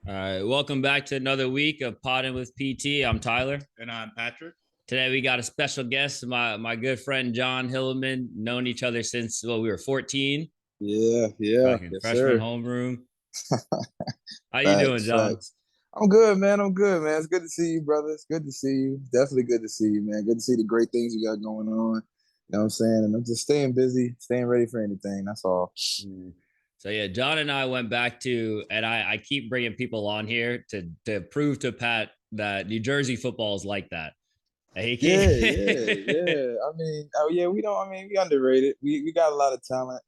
All right, welcome back to another week of Podding with PT. I'm Tyler. And I'm Patrick. Today we got a special guest, my good friend John Hilliman. Known each other since we were 14, Yeah, back in yes, freshman sir. homeroom. How you doing, Facts, John? facts. I'm good, man. I'm good, man. It's good to see you, brother. It's good to see you. Definitely good to see you, man. Good to see the great things you got going on. You know what I'm saying? And I'm just staying busy, staying ready for anything. That's all. Mm. So yeah, John and I went back to, and I keep bringing people on here to prove to Pat that New Jersey football is like that. He Yeah, can't. yeah, yeah. I mean, oh yeah, we don't. I mean, we underrated. We got a lot of talent.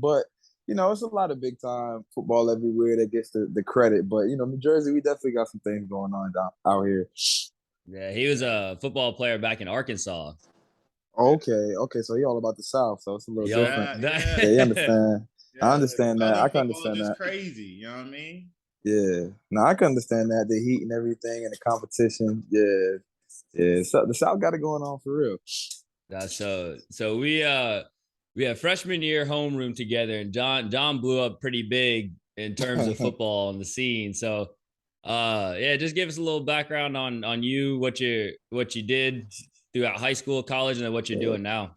But it's a lot of big time football everywhere that gets the credit. But New Jersey, we definitely got some things going on out here. Yeah, he was a football player back in Arkansas. Okay, okay. So he all about the South, so it's a little Yo, different. Yeah, Yeah, you that, understand. I yeah. understand that. I Southern can football understand just that. crazy. You know what I mean? Yeah. No, I can understand that. The heat and everything and the competition. Yeah. Yeah. So the South got it going on for real. that's so we have freshman year homeroom together, and John blew up pretty big in terms of football on the scene. So yeah, just give us a little background on you, what you did throughout high school, college, and then what you're Yeah. doing now.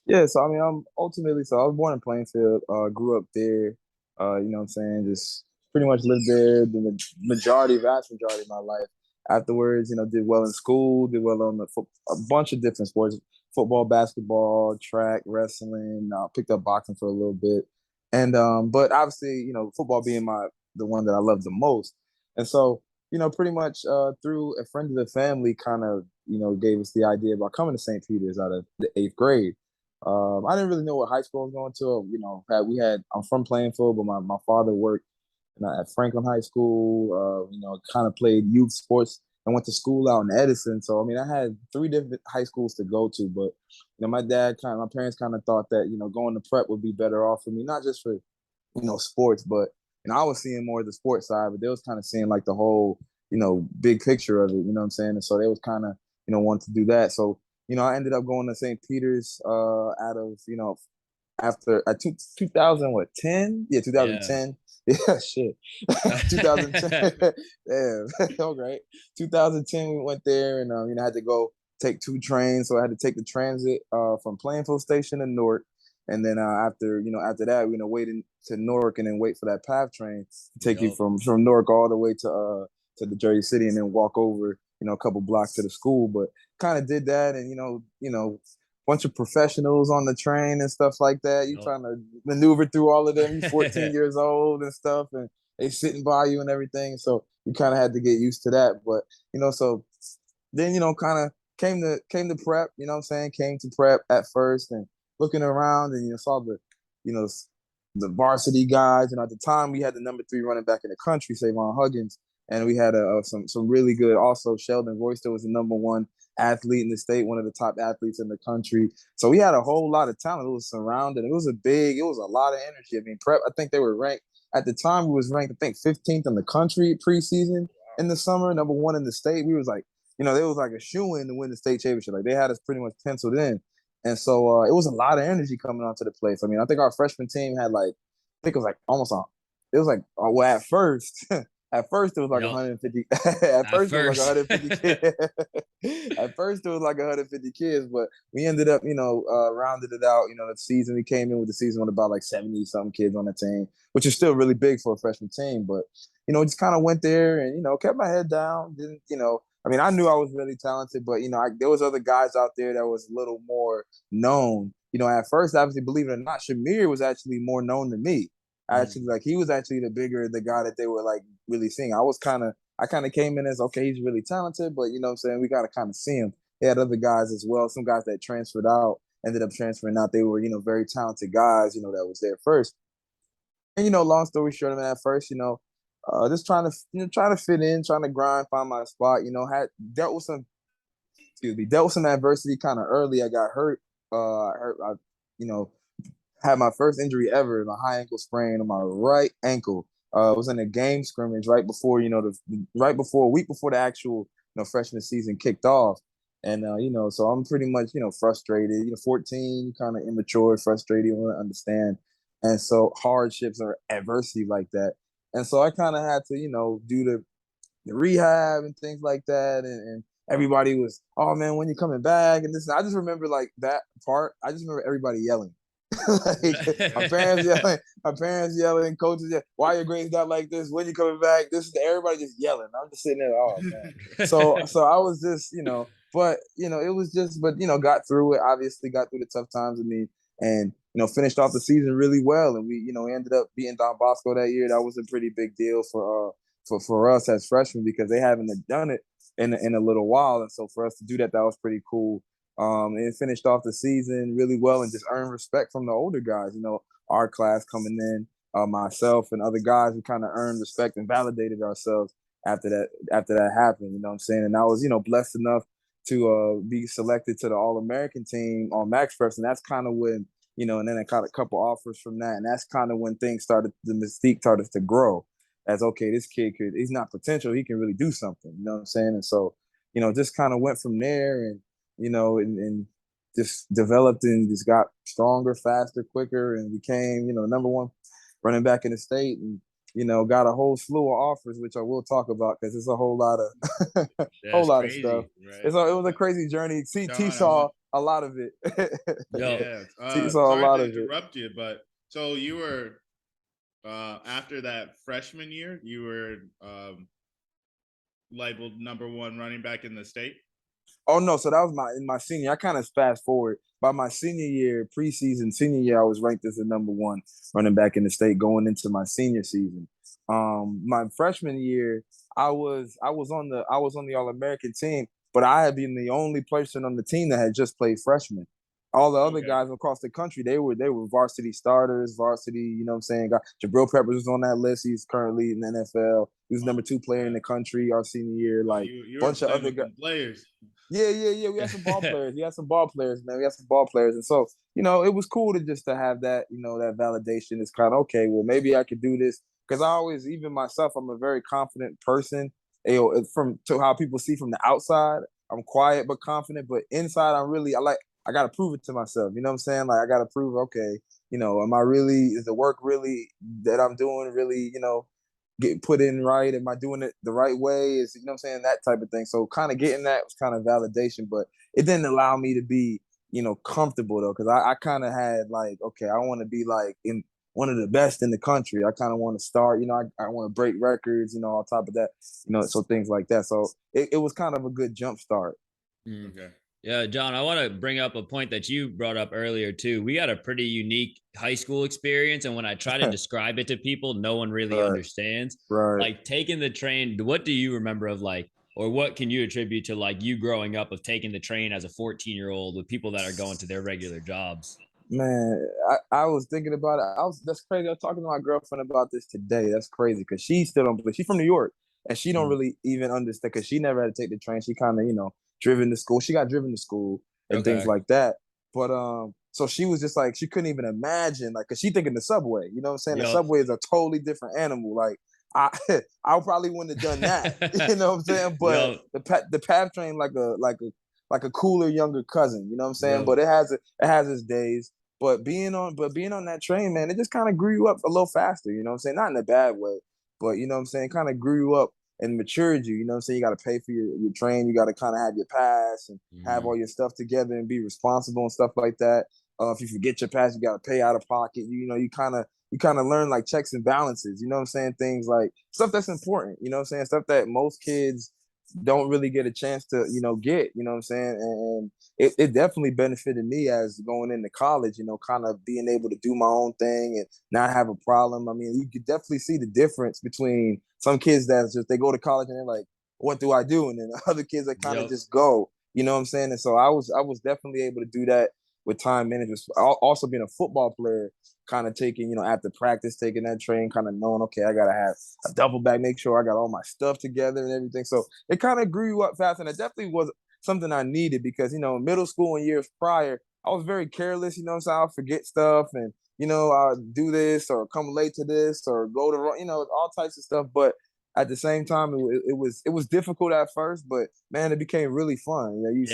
Yeah, so I mean, I was born in Plainfield, grew up there. You know what I'm saying? Just pretty much lived there vast majority of my life. Afterwards, did well in school, did well on a bunch of different sports: football, basketball, track, wrestling. Picked up boxing for a little bit, and but obviously, football being the one that I love the most, and so pretty much through a friend of the family, kind of gave us the idea about coming to St. Peter's out of the eighth grade. I didn't really know what high school I was going to. I'm from Plainfield, but my father worked at Franklin High School. Kind of played youth sports and went to school out in Edison. So I mean, I had three different high schools to go to, but my parents kind of thought that going to prep would be better off for me, not just for sports, but I was seeing more of the sports side, but they was kind of seeing like the whole big picture of it. You know what I'm saying? And so they was kind of wanting to do that. So I ended up going to St. Peter's out of after 2000 what 10 yeah Yeah. 2010 yeah shit 2010 damn all right 2010 we went there and I had to go take two trains, so I had to take the transit from Plainfield Station to Newark, and then after that waiting to Newark and then wait for that PATH train to take you Yup. from Newark all the way to the Jersey City and then walk over a couple blocks to the school. But kind of did that, and bunch of professionals on the train and stuff like that. You Yup. trying to maneuver through all of them. You 14 years old and stuff, and they sitting by you and everything. So you kind of had to get used to that. But so then kind of came to prep. You know what I'm saying? Came to prep at first and looking around and saw you know the varsity guys. And at the time we had the number 3 running back in the country, Savon Huggins, and we had some really good. Also, Sheldon Royster was the number 1 athlete in the state, one of the top athletes in the country. So we had a whole lot of talent. It was surrounded. It was a lot of energy. I mean, prep. I think they were ranked at the time. We was ranked, I think, 15th in the country preseason in the summer, number 1 in the state. We was like, there was like a shoe in to win the state championship. Like they had us pretty much penciled in, and so it was a lot of energy coming onto the place. I mean, I think our freshman team had like, I think it was like almost on. It was like well at first. At first, it was like Yup. 150. At At first, it was like first. 150 kids. At first, it was like 150 kids, but we ended up, rounded it out. The season we came in with the season with about like 70 something kids on the team, which is still really big for a freshman team. But just kind of went there and kept my head down. Didn't I mean, I knew I was really talented, but there was other guys out there that was a little more known. At first, obviously, believe it or not, Shamir was actually more known than me. Actually, like he was actually the guy that they were like really seeing. I kind of came in as, okay, he's really talented, but what I'm saying, we got to kind of see him. They had other guys as well. Some guys that transferred out ended up transferring out. They were very talented guys. That was there first. And long story short, I mean, at first, just trying to fit in, trying to grind, find my spot. Had dealt with some, dealt with some adversity kind of early. I got hurt. I you know, had my first injury ever, my high ankle sprain on my right ankle. It was in a game scrimmage right before, a week before the actual, freshman season kicked off. And, so I'm pretty much, frustrated, 14, kind of immature, frustrated, want to understand. And so hardships or adversity like that, And so I kind of had to, do the rehab and things like that. And everybody was, oh man, when you coming back? And this, I just remember like that part. I just remember everybody yelling. Like my parents yelling, coaches yelling, why your grades not like this? When you coming back? This is everybody just yelling. I'm just sitting there, oh man. So I was just, but it was just, but got through it, obviously got through the tough times with me and finished off the season really well. And we, ended up beating Don Bosco that year. That was a pretty big deal for us as freshmen because they haven't done it in a little while. And so for us to do that, that was pretty cool. And finished off the season really well and just earned respect from the older guys. Our class coming in, myself and other guys who kind of earned respect and validated ourselves after that happened. You know what I'm saying? And I was, blessed enough to be selected to the All-American team on Max First, and that's kind of when, and then I got a couple offers from that, and that's kind of when things started, the mystique started to grow. As okay, this kid he's not potential, he can really do something. You know what I'm saying? And so, just kind of went from there, and and just developed and just got stronger, faster, quicker, and became, number one running back in the state, and got a whole slew of offers, which I will talk about because it's a whole lot of whole lot crazy, of stuff. Right? It was a crazy journey. T saw a lot of it. Yeah. T saw a lot to of interrupt you, but so you were after that freshman year, you were labeled number one running back in the state. Oh no, so that was in my senior. I kind of fast forward. By my senior year, preseason senior year, I was ranked as the number one running back in the state going into my senior season. My freshman year, I was on the All-American team, but I had been the only person on the team that had just played freshman. All the other guys across the country, they were varsity starters, varsity, you know what I'm saying? Jabril Peppers was on that list. He's currently in the NFL. He was number 2 player in the country our senior year. Like you bunch of other players. Yeah. We had some ball players. We had some ball players, man. We had some ball players. And so, it was cool to have that, that validation. It's kind of, okay, well, maybe I could do this. Because I always, even myself, I'm a very confident person. From to how people see from the outside, I'm quiet but confident. But inside, I got to prove it to myself. You know what I'm saying? Like, I got to prove, okay, is the work really that I'm doing really, getting put in right? Am I doing it the right way? Is what I'm saying? That type of thing. So kind of getting that was kind of validation, but it didn't allow me to be, comfortable though, because I kind of had like, okay, I want to be like in one of the best in the country. I kind of want to start, I want to break records, on top of that, so things like that. So it was kind of a good jump start. Okay. Yeah, John, I want to bring up a point that you brought up earlier too. We got a pretty unique high school experience, and when I try to describe it to people, no one really understands. Right. Like taking the train, what do you remember of like, or what can you attribute to like you growing up of taking the train as a 14-year-old with people that are going to their regular jobs? Man, I was thinking about it. That's crazy. I was talking to my girlfriend about this today. That's crazy because she still don't believe. She's from New York and she don't really even understand because she never had to take the train. She kind of, driven to school. She got driven to school and things like that. But so she was just like, she couldn't even imagine, like, cause she thinking the subway. You know what I'm saying? The subway is a totally different animal. Like I probably wouldn't have done that. You know what I'm saying? But the PATH train like a cooler younger cousin. You know what I'm saying? But it has its days. But being on that train, man, it just kind of grew you up a little faster. You know what I'm saying? Not in a bad way, but you know what I'm saying? Kind of grew you up and matured you. You know what I'm saying? You got to pay for your train. You got to kind of have your pass and have all your stuff together and be responsible and stuff like that. If you forget your pass, you got to pay out of pocket. You kind of learn like checks and balances. You know what I'm saying? Things like stuff that's important. You know what I'm saying? Stuff that most kids don't really get a chance to, get, you know what I'm saying? And it definitely benefited me as going into college, kind of being able to do my own thing and not have a problem. I mean, you could definitely see the difference between some kids that's just, they go to college and they're like, what do I do? And then other kids that kind of just go, you know what I'm saying? And so I was definitely able to do that with time management. Also being a football player, kind of taking, after practice, taking that train, kind of knowing, okay, I got to have a double back, make sure I got all my stuff together and everything. So it kind of grew you up fast. And it definitely was something I needed because, middle school and years prior, I was very careless, so I'll forget stuff and, I'll do this or come late to this or go to, all types of stuff. But at the same time, it was difficult at first, but man, it became really fun. Then you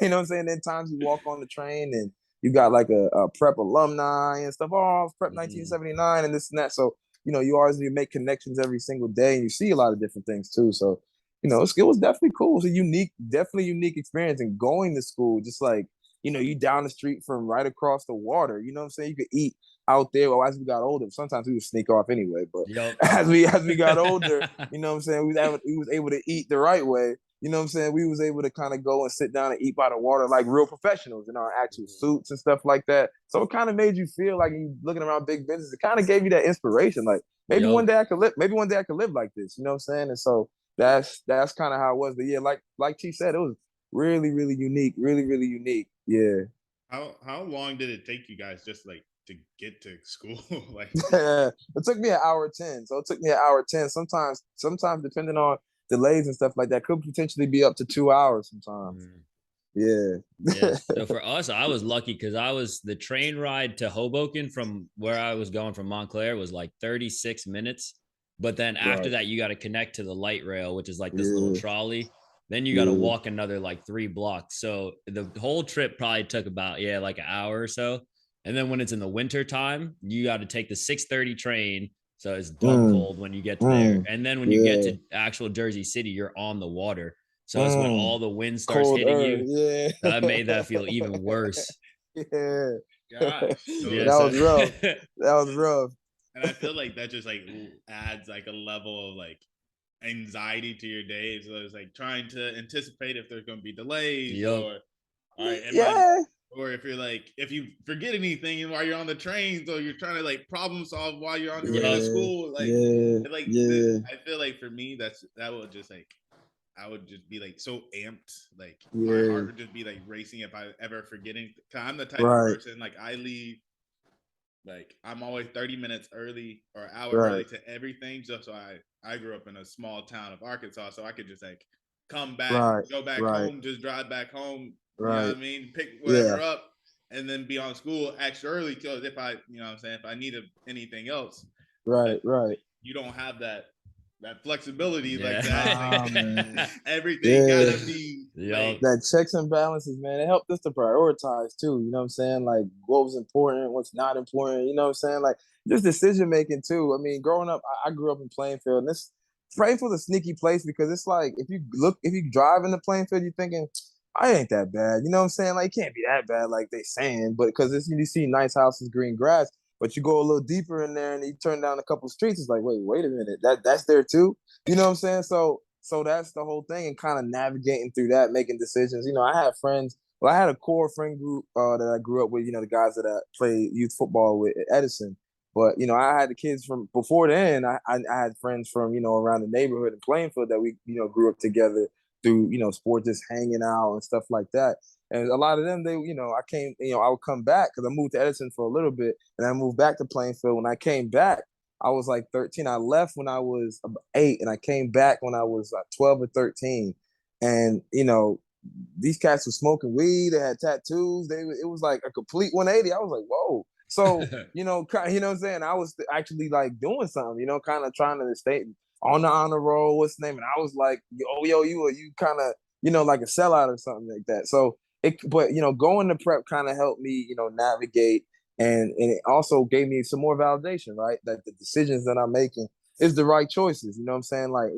know what I'm saying. Then times you walk on the train and you got like a prep alumni and stuff. Oh, I was prep 1979 and this and that. So you always need to make connections every single day, and you see a lot of different things too. So, it was definitely cool. It's a definitely unique experience. And going to school, just like, you down the street from right across the water. You know what I'm saying? You could eat out there. Well, as we got older, sometimes we would sneak off anyway. But Yep. as we got older, you know what I'm saying, we was able to eat the right way. You know what I'm saying? We was able to kind of go and sit down and eat by the water like real professionals in our actual suits and stuff like that. So it kind of made you feel like you looking around big business. It kind of gave you that inspiration. Like maybe one day I could live. Maybe one day I could live like this. You know what I'm saying? And so that's kind of how it was. But yeah, like T said, it was really, really unique. Really, really unique. Yeah. How long did it take you guys just like to get to school? Like it took me an hour 10. So it took me an hour 10. Sometimes depending on delays and stuff like that, could potentially be up to 2 hours sometimes. Yeah. So for us, I was lucky because the train ride to Hoboken from where I was going from Montclair was like 36 minutes. But then after that, you got to connect to the light rail, which is like this little trolley. Then you got to walk another like 3 blocks. So the whole trip probably took about, like an hour or so. And then when it's in the winter time, you got to take the 6:30 train. So it's dumb cold when you get to there. And then when you get to actual Jersey City, you're on the water. So it's when all the wind starts hitting you. Yeah. That made that feel even worse. Yeah. gosh. So, that was rough. That was rough. And I feel like that just like adds like a level of like anxiety to your day. So it's like trying to anticipate if there's going to be delays or all right, or if you're like, if you forget anything while you're on the train, so you're trying to like problem solve while you're on your way to school. Like, I feel like for me, that would just like, I would just be like so amped, like my heart would just be like racing if I ever forgetting. Cause I'm the type of person like I leave, like I'm always 30 minutes early or an hour early to everything. Just so I grew up in a small town of Arkansas, so I could just like come back, go back home, just drive back home. You know what I mean? Pick whatever up and then be on school extra early because if I, you know what I'm saying, if I needed anything else. Right. You don't have that flexibility like that. Like, everything gotta be like, that checks and balances, man. It helped us to prioritize too. You know what I'm saying? Like what was important, what's not important. You know what I'm saying? Like just decision making too. I mean, growing up, I grew up in Plainfield, and Plainfield's a sneaky place because it's like if you drive in the Plainfield, you're thinking, I ain't that bad. You know what I'm saying? Like it can't be that bad, like they saying. But because you see nice houses, green grass. But you go a little deeper in there and you turn down a couple streets, it's like, wait a minute, that's there too. You know what I'm saying? So that's the whole thing, and kind of navigating through that, making decisions. I had friends. Well, I had a core friend group that I grew up with. The guys that I played youth football with at Edison. But I had the kids from before then. I had friends from around the neighborhood in Plainfield that we grew up together through sports, just hanging out and stuff like that. And a lot of them, I would come back because I moved to Edison for a little bit, and I moved back to Plainfield. When I came back, I was like 13. I left when I was 8, and I came back when I was 12 or 13. And these cats were smoking weed. They had tattoos. It was like a complete 180. I was like, whoa. So what I'm saying. I was actually like doing something. Kind of trying to stay on the honor roll. What's the name? And I was like, you kind of like a sellout or something like that. So. But going to prep kind of helped me, navigate, and it also gave me some more validation, right? That the decisions that I'm making is the right choices. You know what I'm saying? Like,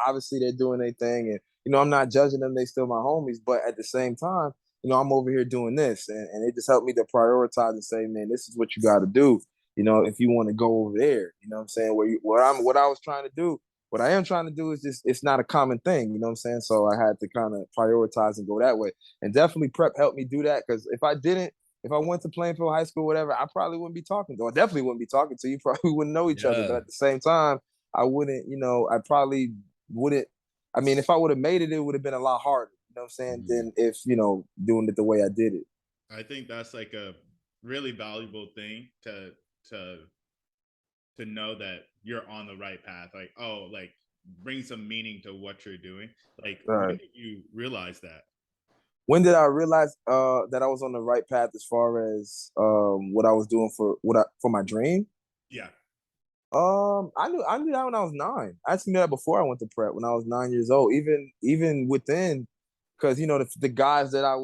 obviously they're doing their thing, and I'm not judging them; they still my homies. But at the same time, I'm over here doing this, and it just helped me to prioritize and say, man, this is what you got to do. If you want to go over there, you know what I'm saying? What I was trying to do. What I am trying to do is just, it's not a common thing, you know what I'm saying? So I had to kind of prioritize and go that way. And definitely prep helped me do that, because if I went to Plainfield High School, whatever, I probably wouldn't be talking to you. I definitely wouldn't be talking to you. Probably wouldn't know each other. But at the same time, I wouldn't, I probably wouldn't. I mean, if I would have made it, it would have been a lot harder, you know what I'm saying, than if, doing it the way I did it. I think that's like a really valuable thing to know that you're on the right path. Like, bring some meaning to what you're doing. Like, when did you realize that? When did I realize that I was on the right path as far as what I was doing for my dream? Yeah. I knew that when I was 9. I actually knew that before I went to prep, when I was 9 years old. Even within, because the guys that I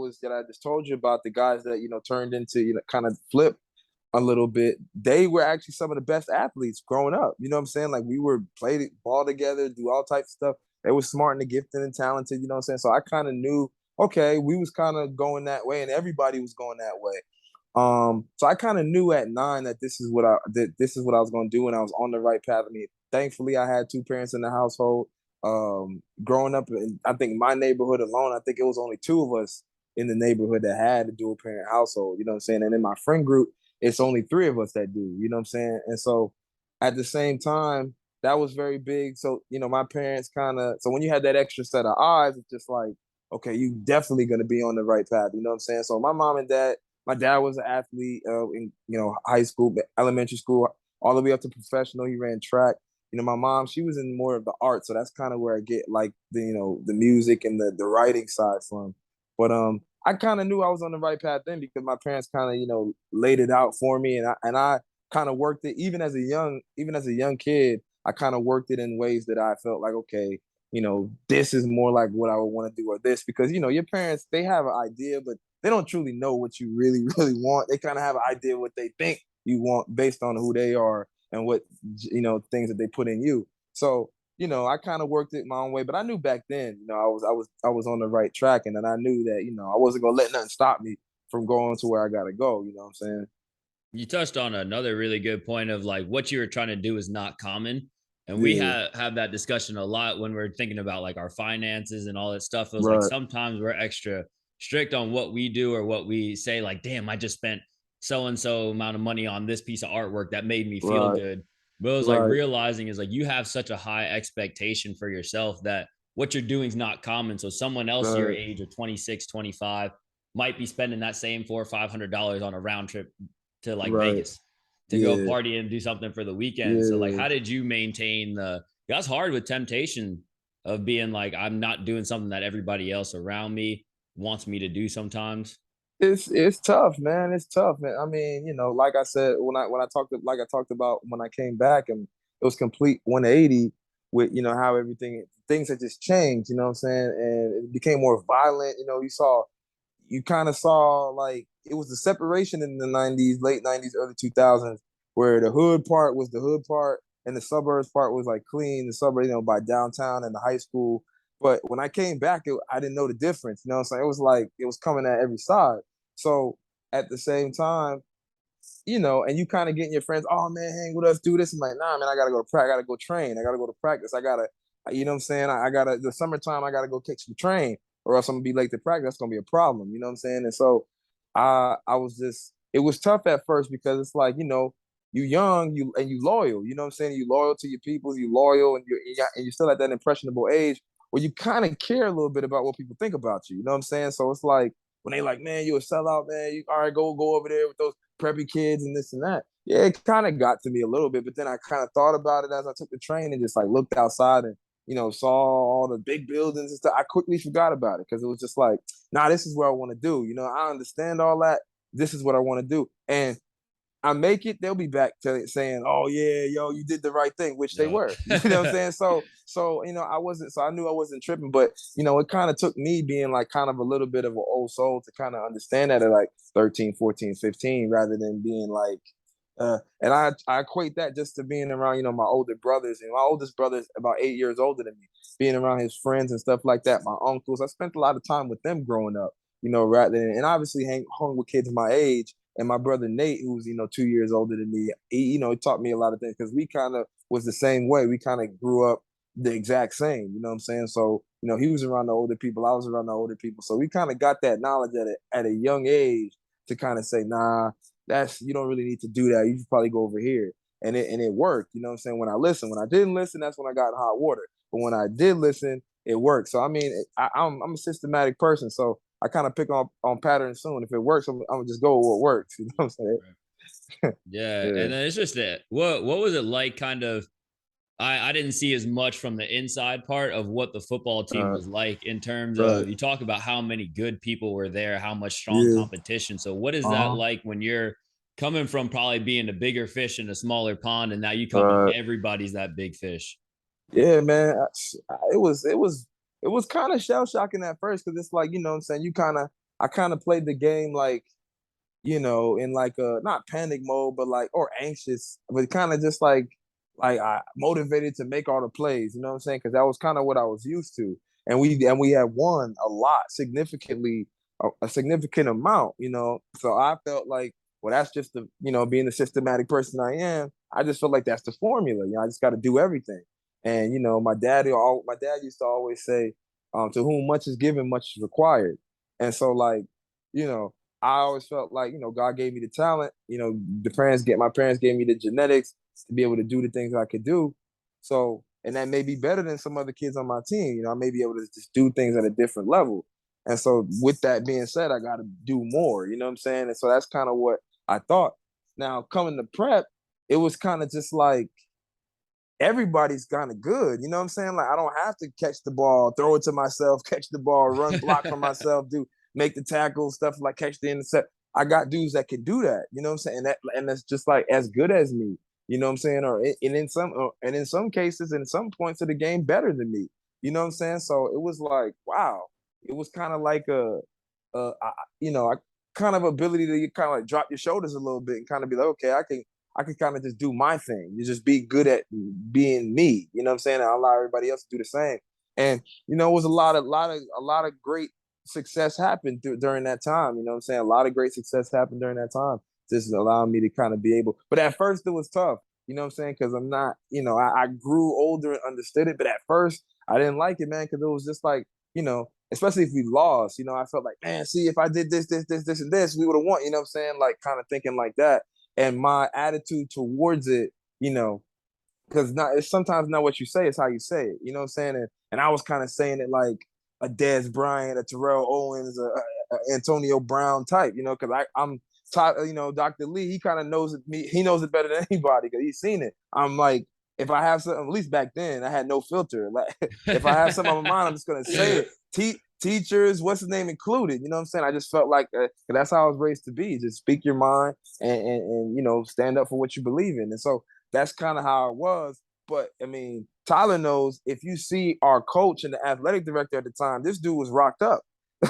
just told you about, the guys that turned into kind of flip a little bit. They were actually some of the best athletes growing up. You know what I'm saying? Like we were played ball together, do all types of stuff. They were smart and gifted and talented. You know what I'm saying? So I kind of knew, okay, we was kind of going that way, and everybody was going that way. So I kind of knew at 9 that this is what I was going to do, and I was on the right path. I mean, thankfully, I had 2 parents in the household. Growing up, in, I think my neighborhood alone, I think it was only 2 of us in the neighborhood that had a dual parent household. You know what I'm saying? And in my friend group, it's only 3 of us that do. You know what I'm saying? And so, at the same time, that was very big. So my parents kind of. So when you had that extra set of eyes, it's just like, okay, you definitely going to be on the right path. You know what I'm saying? So my mom and dad my dad was an athlete in high school, elementary school, all the way up to professional. He ran track. My mom, she was in more of the art, so that's kind of where I get like the music and the writing side from. But I kind of knew I was on the right path then because my parents kind of laid it out for me, and I kind of worked it even as a young kid. I kind of worked it in ways that I felt like, okay, this is more like what I would want to do or this because your parents, they have an idea, but they don't truly know what you really, really want. They kind of have an idea what they think you want based on who they are and what things that they put in you. So I kind of worked it my own way, but I knew back then, I was on the right track, and then I knew that I wasn't gonna let nothing stop me from going to where I gotta go. You know what I'm saying? You touched on another really good point of like what you were trying to do is not common. And we Yeah. have that discussion a lot when we're thinking about like our finances and all that stuff. It was like Right. sometimes we're extra strict on what we do or what we say, like, damn, I just spent so and so amount of money on this piece of artwork that made me feel Right. good. But it was like Right. realizing is like you have such a high expectation for yourself that what you're doing is not common. So someone else your Right. age of 26, 25 might be spending that same $400 or $500 on a round trip to like Right. Vegas to go Yeah. party and do something for the weekend. So like Yeah. how did you maintain that's hard with temptation of being like I'm not doing something that everybody else around me wants me to do sometimes. It's tough, man. It's tough, man. I mean, like I said, when I talked about when I came back, and it was complete 180 with how everything things had just changed. You know what I'm saying? And it became more violent. You kind of saw like it was the separation in the 90s, late 90s, early 2000s, where the hood part was the hood part and the suburbs part was like clean, the suburbs, by downtown and the high school. But when I came back, I didn't know the difference. You know what I'm saying? It was like it was coming at every side. So at the same time, and you kind of getting your friends, oh man, hang with us, do this. I'm like, nah, man, I gotta go to practice, I gotta go train, I gotta go to practice, I gotta, you know what I'm saying? I gotta the summertime, I gotta go catch the train, or else I'm gonna be late to practice. That's gonna be a problem, you know what I'm saying? And so I was just it was tough at first because it's like, you young, you loyal, you know what I'm saying? You loyal to your people, you loyal, and you're still at that impressionable age where you kind of care a little bit about what people think about you. You know what I'm saying? So it's like when they like, man, you a sellout, man. You all right, go over there with those preppy kids and this and that. Yeah, it kind of got to me a little bit, but then I kind of thought about it as I took the train and just like looked outside and saw all the big buildings and stuff. I quickly forgot about it because it was just like, nah, this is what I want to do. I understand all that. This is what I want to do. And I make it, they'll be back to saying, "Oh yeah, yo, you did the right thing," which they Yeah. were. You know what I'm saying? So I wasn't. So I knew I wasn't tripping, but it kind of took me being like kind of a little bit of an old soul to kind of understand that at like 13, 14, 15, rather than being like, and I equate that just to being around, my older brothers, and my oldest brother is about 8 years older than me, being around his friends and stuff like that, my uncles. I spent a lot of time with them growing up, rather than, and obviously hung with kids my age. And my brother Nate, who's 2 years older than me, he taught me a lot of things because we kind of was the same way. We kind of grew up the exact same. You know what I'm saying? So he was around the older people, I was around the older people, so we kind of got that knowledge at a young age to kind of say, nah, you don't really need to do that. You should probably go over here, and it worked. You know what I'm saying? When I didn't listen, that's when I got in hot water. But when I did listen, it worked. So I mean, I'm a systematic person, so I kind of pick on patterns soon. If it works, I'm gonna just go with what works. You know what I'm saying? Yeah. Yeah. And then it's just that what was it like kind of I didn't see as much from the inside part of what the football team Uh, was like in terms right. of you talk about how many good people were there, how much strong Yeah. competition. So what is that Uh-huh. like when you're coming from probably being a bigger fish in a smaller pond and now you come and Right. everybody's that big fish? Yeah, man. It was kind of shell shocking at first because it's like, what I'm saying, I kind of played the game like in like a not panic mode, but like or anxious, but kind of just like I motivated to make all the plays. You know what I'm saying? Because that was kind of what I was used to, and we had won a lot significantly, a significant amount. So I felt like, well, that's just the being the systematic person I am. I just feel like that's the formula. I just got to do everything. And my dad used to always say, "To whom much is given, much is required." And so, like, you know, I always felt like, God gave me the talent. My parents gave me the genetics to be able to do the things I could do. So, and that may be better than some other kids on my team. I may be able to just do things at a different level. And so, with that being said, I got to do more. You know what I'm saying? And so that's kind of what I thought. Now, coming to prep, it was kind of just like everybody's kind of good. You know what I'm saying? Like I don't have to catch the ball, throw it to myself, catch the ball, run block for myself, make the tackle, stuff like catch the intercept. I got dudes that can do that. You know what I'm saying? And that's just like as good as me. You know what I'm saying? And in some cases, in some points of the game, better than me. You know what I'm saying? So it was like, wow. It was kind of like a kind of ability to kind of like drop your shoulders a little bit and kind of be like, okay, I can kind of just do my thing. You just be good at being me. You know what I'm saying? And I allow everybody else to do the same. And it was a lot of great success happened during that time. You know what I'm saying? A lot of great success happened during that time. Just allowing me to kind of be able. But at first it was tough. You know what I'm saying? Because I'm not. I grew older and understood it. But at first I didn't like it, man, because it was just like, especially if we lost. I felt like, man, see, if I did this, this, this, this, and this, we would have won. You know what I'm saying? Like kind of thinking like that. And my attitude towards it, because it's sometimes not what you say, it's how you say it. You know what I'm saying? And I was kind of saying it like a Dez Bryant, a Terrell Owens, a Antonio Brown type, because I'm taught, Dr. Lee, he kind of knows it. He knows it better than anybody because he's seen it. I'm like, if I have something, at least back then, I had no filter. Like, if I have something on my mind, I'm just gonna say it. Teachers, what's his name included? You know what I'm saying? I just felt like that's how I was raised to be. Just speak your mind and stand up for what you believe in. And so that's kind of how it was. But I mean, Tyler knows, if you see our coach and the athletic director at the time, this dude was rocked up.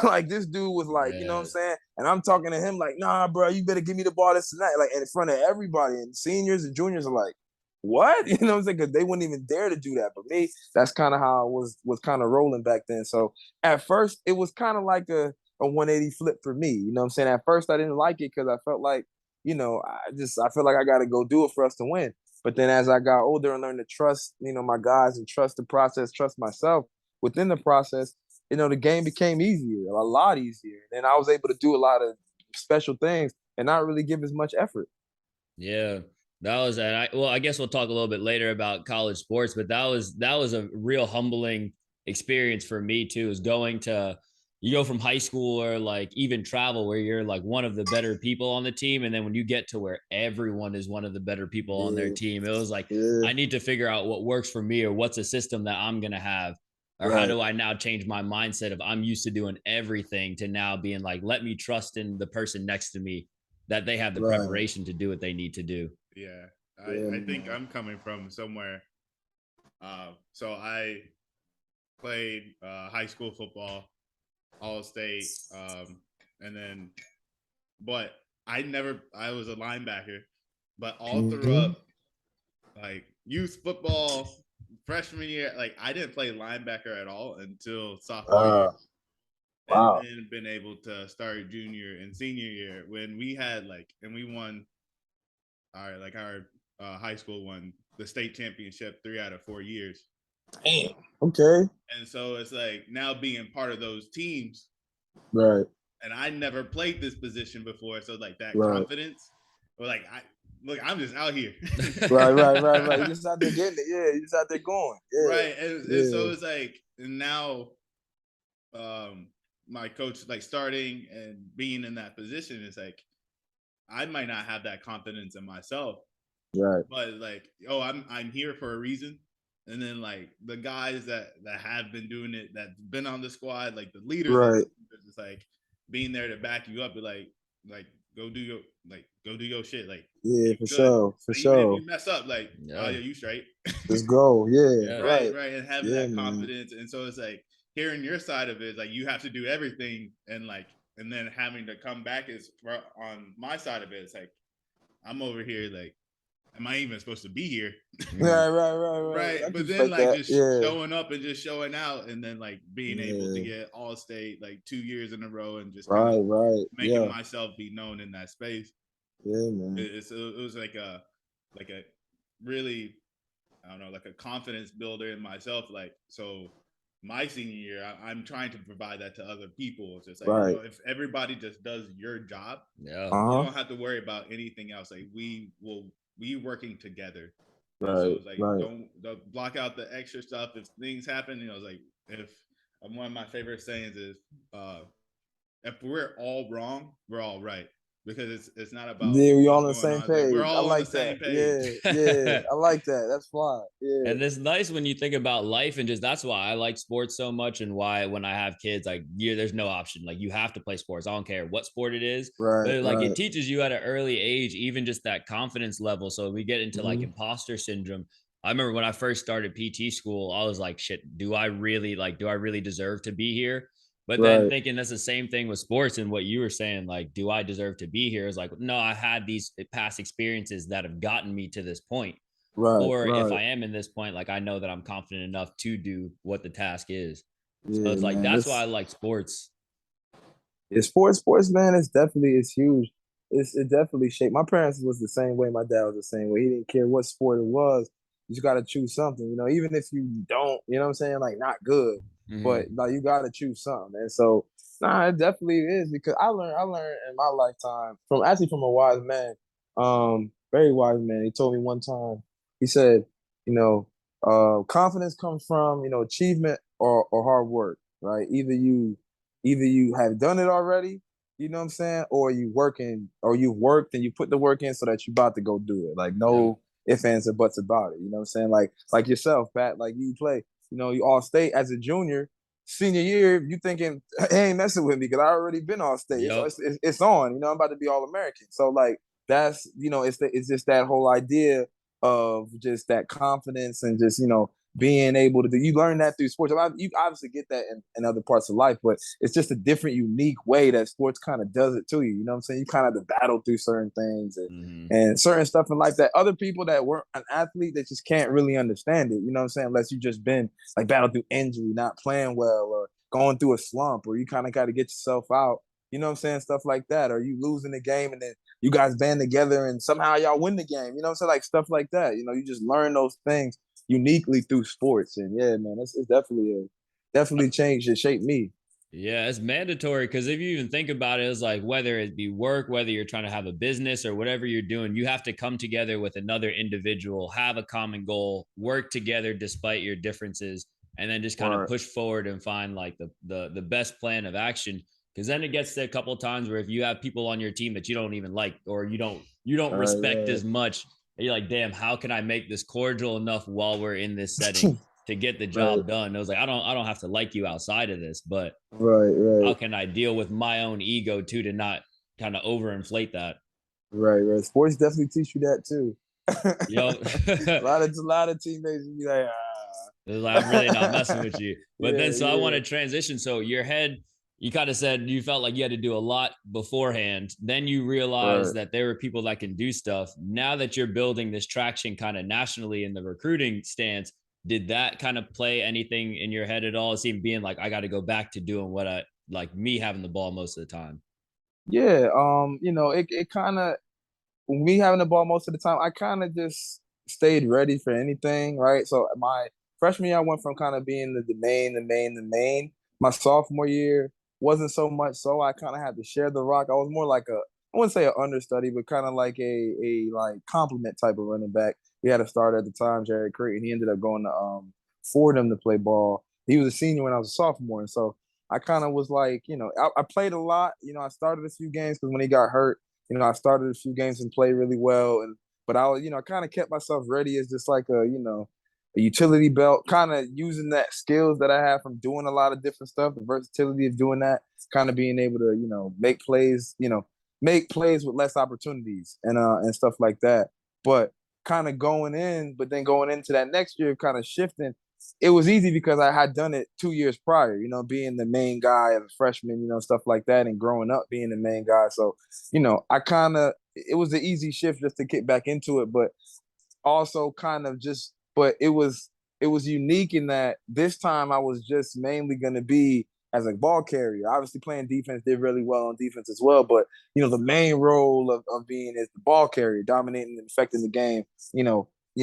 Like this dude was like, you know what I'm saying? And I'm talking to him like, nah, bro, you better give me the ball this tonight. Like in front of everybody. And seniors and juniors are like, what? You know what I'm saying? Because they wouldn't even dare to do that. But me, that's kind of how I was kind of rolling back then. So at first, it was kind of like a 180 flip for me. You know what I'm saying? At first, I didn't like it because I felt like, I feel like I got to go do it for us to win. But then as I got older and learned to trust, my guys and trust the process, trust myself within the process, the game became easier, a lot easier. And I was able to do a lot of special things and not really give as much effort. Yeah. That was I guess we'll talk a little bit later about college sports, but that was a real humbling experience for me too, is going to, you go from high school or like even travel where you're like one of the better people on the team. And then when you get to where everyone is one of the better people on their team, it was like, I need to figure out what works for me or what's a system that I'm going to have. Or how do I now change my mindset of I'm used to doing everything to now being like, let me trust in the person next to me that they have the preparation to do what they need to do. Yeah, I think I'm coming from somewhere. So I played high school football, all state, and then, but I was a linebacker, but all throughout like youth football, freshman year, like I didn't play linebacker at all until sophomore year. And then been able to start junior and senior year when we had and we won our high school won the state championship 3 out of 4 years. Damn. Okay. And so it's like now being part of those teams. Right. And I never played this position before. So like that confidence, or like I'm just out here. right. You're just out there getting it. Yeah, you're just out there going. Yeah. Right. And so it's like, and now my coach starting and being in that position is like, I might not have that confidence in myself. Right. But I'm here for a reason. And then the guys that have been doing it, that's been on the squad, like the leaders, right. It's like being there to back you up, but go do your shit. For sure. Even if you mess up, oh yeah, you straight. Let's go. Yeah. Right. And having that confidence. And so it's like hearing your side of it, you have to do everything and and then having to come back is on my side of it. It's like I'm over here like, am I even supposed to be here? Right. But then like just showing up and just showing out, and then like being able to get all state like 2 years in a row, and just making myself be known in that space. Yeah, man. It was like a really, I don't know, like a confidence builder in myself. Like, so my senior year, I'm trying to provide that to other people. It's just like, if everybody just does your job, you don't have to worry about anything else. Like, we will be working together. So it's like, don't block out the extra stuff. If things happen, it's like, if one of my favorite sayings is, if we're all wrong, we're all right. Because it's not about we all on the same page. Like, we're all on the same page. Yeah. I like that. That's fly. Yeah. And it's nice when you think about life, and just that's why I like sports so much, and why when I have kids, like, there's no option. Like, you have to play sports. I don't care what sport it is. But like it teaches you at an early age, even just that confidence level. So we get into like imposter syndrome. I remember when I first started PT school, I was like, shit, do I really deserve to be here? But then thinking that's the same thing with sports, and what you were saying, like, do I deserve to be here? Is like, no, I had these past experiences that have gotten me to this point. Or if I am in this point, like, I know that I'm confident enough to do what the task is. So it's like, man, that's why I like sports. Yeah, sports, man, it's huge. It definitely shaped. My parents was the same way. My dad was the same way. He didn't care what sport it was. You just got to choose something, even if you don't, you know what I'm saying? Like, not good, but like, you got to choose something. And so, it definitely is, because I learned in my lifetime from a wise man, very wise man. He told me one time, he said, confidence comes from, achievement or hard work, right? Either you have done it already, you know what I'm saying, or you've worked and you put the work in so that you're about to go do it. Like, no ifs, ands, or buts about it. You know what I'm saying? Like yourself, Pat, like you play, you all state as a junior. Senior year, you thinking, hey, ain't messing with me because I already been all state. Yep. It's on, I'm about to be all American. So like, that's, it's just that whole idea of just that confidence, and just, being able to do. You learn that through sports. You obviously get that in other parts of life, but it's just a different, unique way that sports kind of does it to you. You know what I'm saying? You kind of have to battle through certain things and certain stuff in life that other people that weren't an athlete, that just can't really understand it. You know what I'm saying? Unless you just been like battled through injury, not playing well, or going through a slump, or you kind of got to get yourself out. You know what I'm saying? Stuff like that. Or you losing the game and then you guys band together and somehow y'all win the game. You know what I'm saying? Like, stuff like that. You just learn those things uniquely through sports. And yeah, man, it's definitely changed and shaped me. Yeah, it's mandatory, because if you even think about it, it's like, whether it be work, whether you're trying to have a business or whatever you're doing, you have to come together with another individual, have a common goal, work together despite your differences, and then just kind of push forward and find like the best plan of action. Because then it gets to a couple of times where if you have people on your team that you don't even like, or you don't respect as much, you're like, damn, how can I make this cordial enough while we're in this setting to get the job done? It was like, I don't have to like you outside of this, but how can I deal with my own ego too, to not kind of overinflate that? Right. Sports definitely teach you that too. Yo, a lot of teammates be like, I'm really not messing with you. But I want to transition. So your head, you kind of said you felt like you had to do a lot beforehand. Then you realized that there were people that can do stuff. Now that you're building this traction kind of nationally in the recruiting stance, did that kind of play anything in your head at all? It seemed being like, I got to go back to doing what I like, me having the ball most of the time. Yeah. It kind of, me having the ball most of the time, I kind of just stayed ready for anything. Right. So my freshman year, I went from kind of being the main. My sophomore year wasn't so much so. I kind of had to share the rock. I was more like I wouldn't say an understudy, but kind of like a like complement type of running back. We had a starter at the time, Jared Creighton. He ended up going to Fordham to play ball. He was a senior when I was a sophomore, and so I kind of was like, I played a lot. I started a few games because when he got hurt, I started a few games and played really well. But I was, I kind of kept myself ready as just like a utility belt, kind of using that skills that I have from doing a lot of different stuff, the versatility of doing that, kind of being able to, make plays with less opportunities and stuff like that. But kind of going into that next year, kind of shifting, it was easy because I had done it 2 years prior, you know, being the main guy as a freshman, you know, stuff like that, and growing up being the main guy. So, you know, it was an easy shift just to get back into it, but also kind of just, but it was unique in that this time I was just mainly going to be as a ball carrier. Obviously, playing defense did really well on defense as well, but you know the main role of being is the ball carrier, dominating and affecting the game.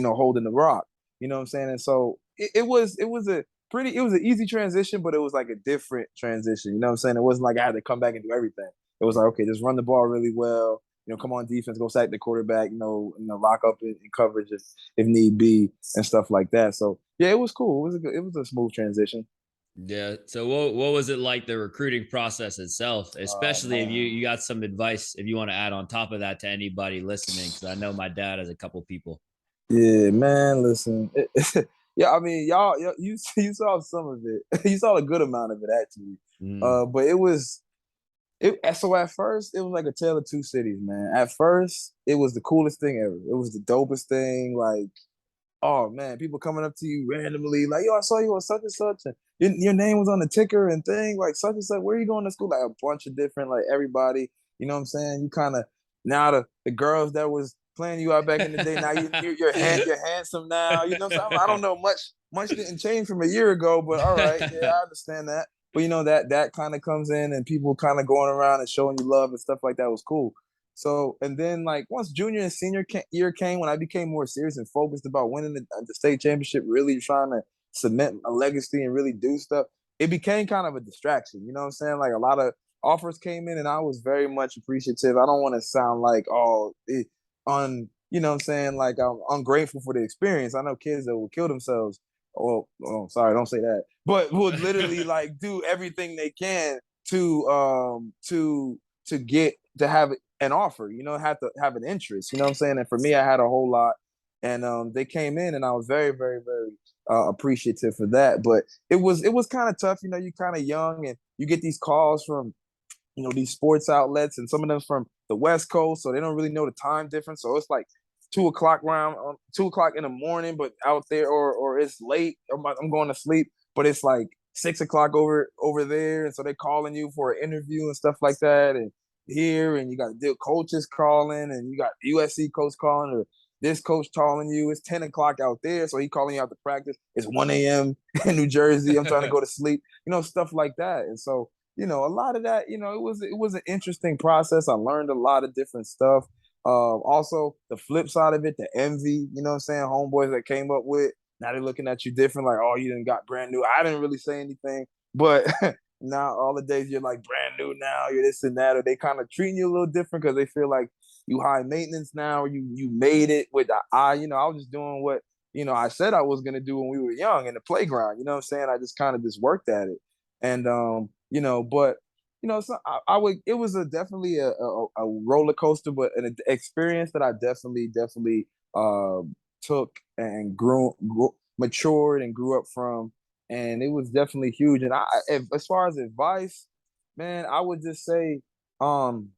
Holding the rock. You know what I'm saying? And so it was an easy transition, but it was like a different transition. You know what I'm saying? It wasn't like I had to come back and do everything. It was like, okay, just run the ball really well. You know, come on defense, go sack the quarterback. Lock up in coverage if need be and stuff like that. So yeah, it was cool. It was a smooth transition. Yeah. So what was it like, the recruiting process itself, Oh especially if man. you got some advice if you want to add on top of that to anybody listening, because I know my dad has a couple people. Yeah, man. Listen, yeah. I mean, you saw some of it. You saw a good amount of it actually. Mm. But it was it. So at first, it was like a tale of two cities, man. At first, it was the coolest thing ever. It was the dopest thing. Like, oh man, people coming up to you randomly, like, yo, I saw you on such and such, and your name was on the ticker and thing, like such and such. Where are you going to school? Like a bunch of different, like everybody. You know what I'm saying? You kind of now the girls that was playing you out back in the day. Now you're handsome now. You know what I'm saying? I don't know much didn't change from a year ago, but all right, yeah, I understand that. But you know that kind of comes in and people kind of going around and showing you love and stuff like that was cool. So, and then like once junior and senior year came, when I became more serious and focused about winning the state championship, really trying to cement a legacy and really do stuff, it became kind of a distraction. You know what I'm saying? Like a lot of offers came in, and I was very much appreciative. I don't want to sound like you know what I'm saying, like I'm ungrateful for the experience. I know kids that will kill themselves. Sorry, don't say that. But would literally like do everything they can to get to have an offer, you know, have to have an interest, you know what I'm saying? And for me, I had a whole lot, and they came in, and I was very, very, very appreciative for that. But it was kind of tough, you know. You kind of young, and you get these calls from these sports outlets, and some of them from the West Coast, so they don't really know the time difference. So it's like 2 o'clock round, 2 o'clock in the morning, but out there, or it's late. I'm going to sleep, but it's like 6 o'clock over there, and so they're calling you for an interview and stuff like that, and here, and you got deal coaches calling, and you got USC coach calling, or this coach calling you. It's 10 o'clock out there, so he calling you out to practice. It's 1 a.m. in New Jersey. I'm trying to go to sleep, stuff like that, and so a lot of that, it was an interesting process. I learned a lot of different stuff. Also, the flip side of it, the envy, you know what I'm saying? Homeboys that came up with, now they're looking at you different, like, oh, you didn't got brand new. I didn't really say anything, but now all the days you're like brand new now, you're this and that, or they kind of treating you a little different because they feel like you high maintenance now, or you made it with the I was just doing what, I said I was gonna do when we were young in the playground. You know what I'm saying? I just kind of just worked at it. And but so I would. It was definitely a roller coaster, but an experience that I definitely took and matured and grew up from, and it was definitely huge. And as far as advice, man, I would just say, um,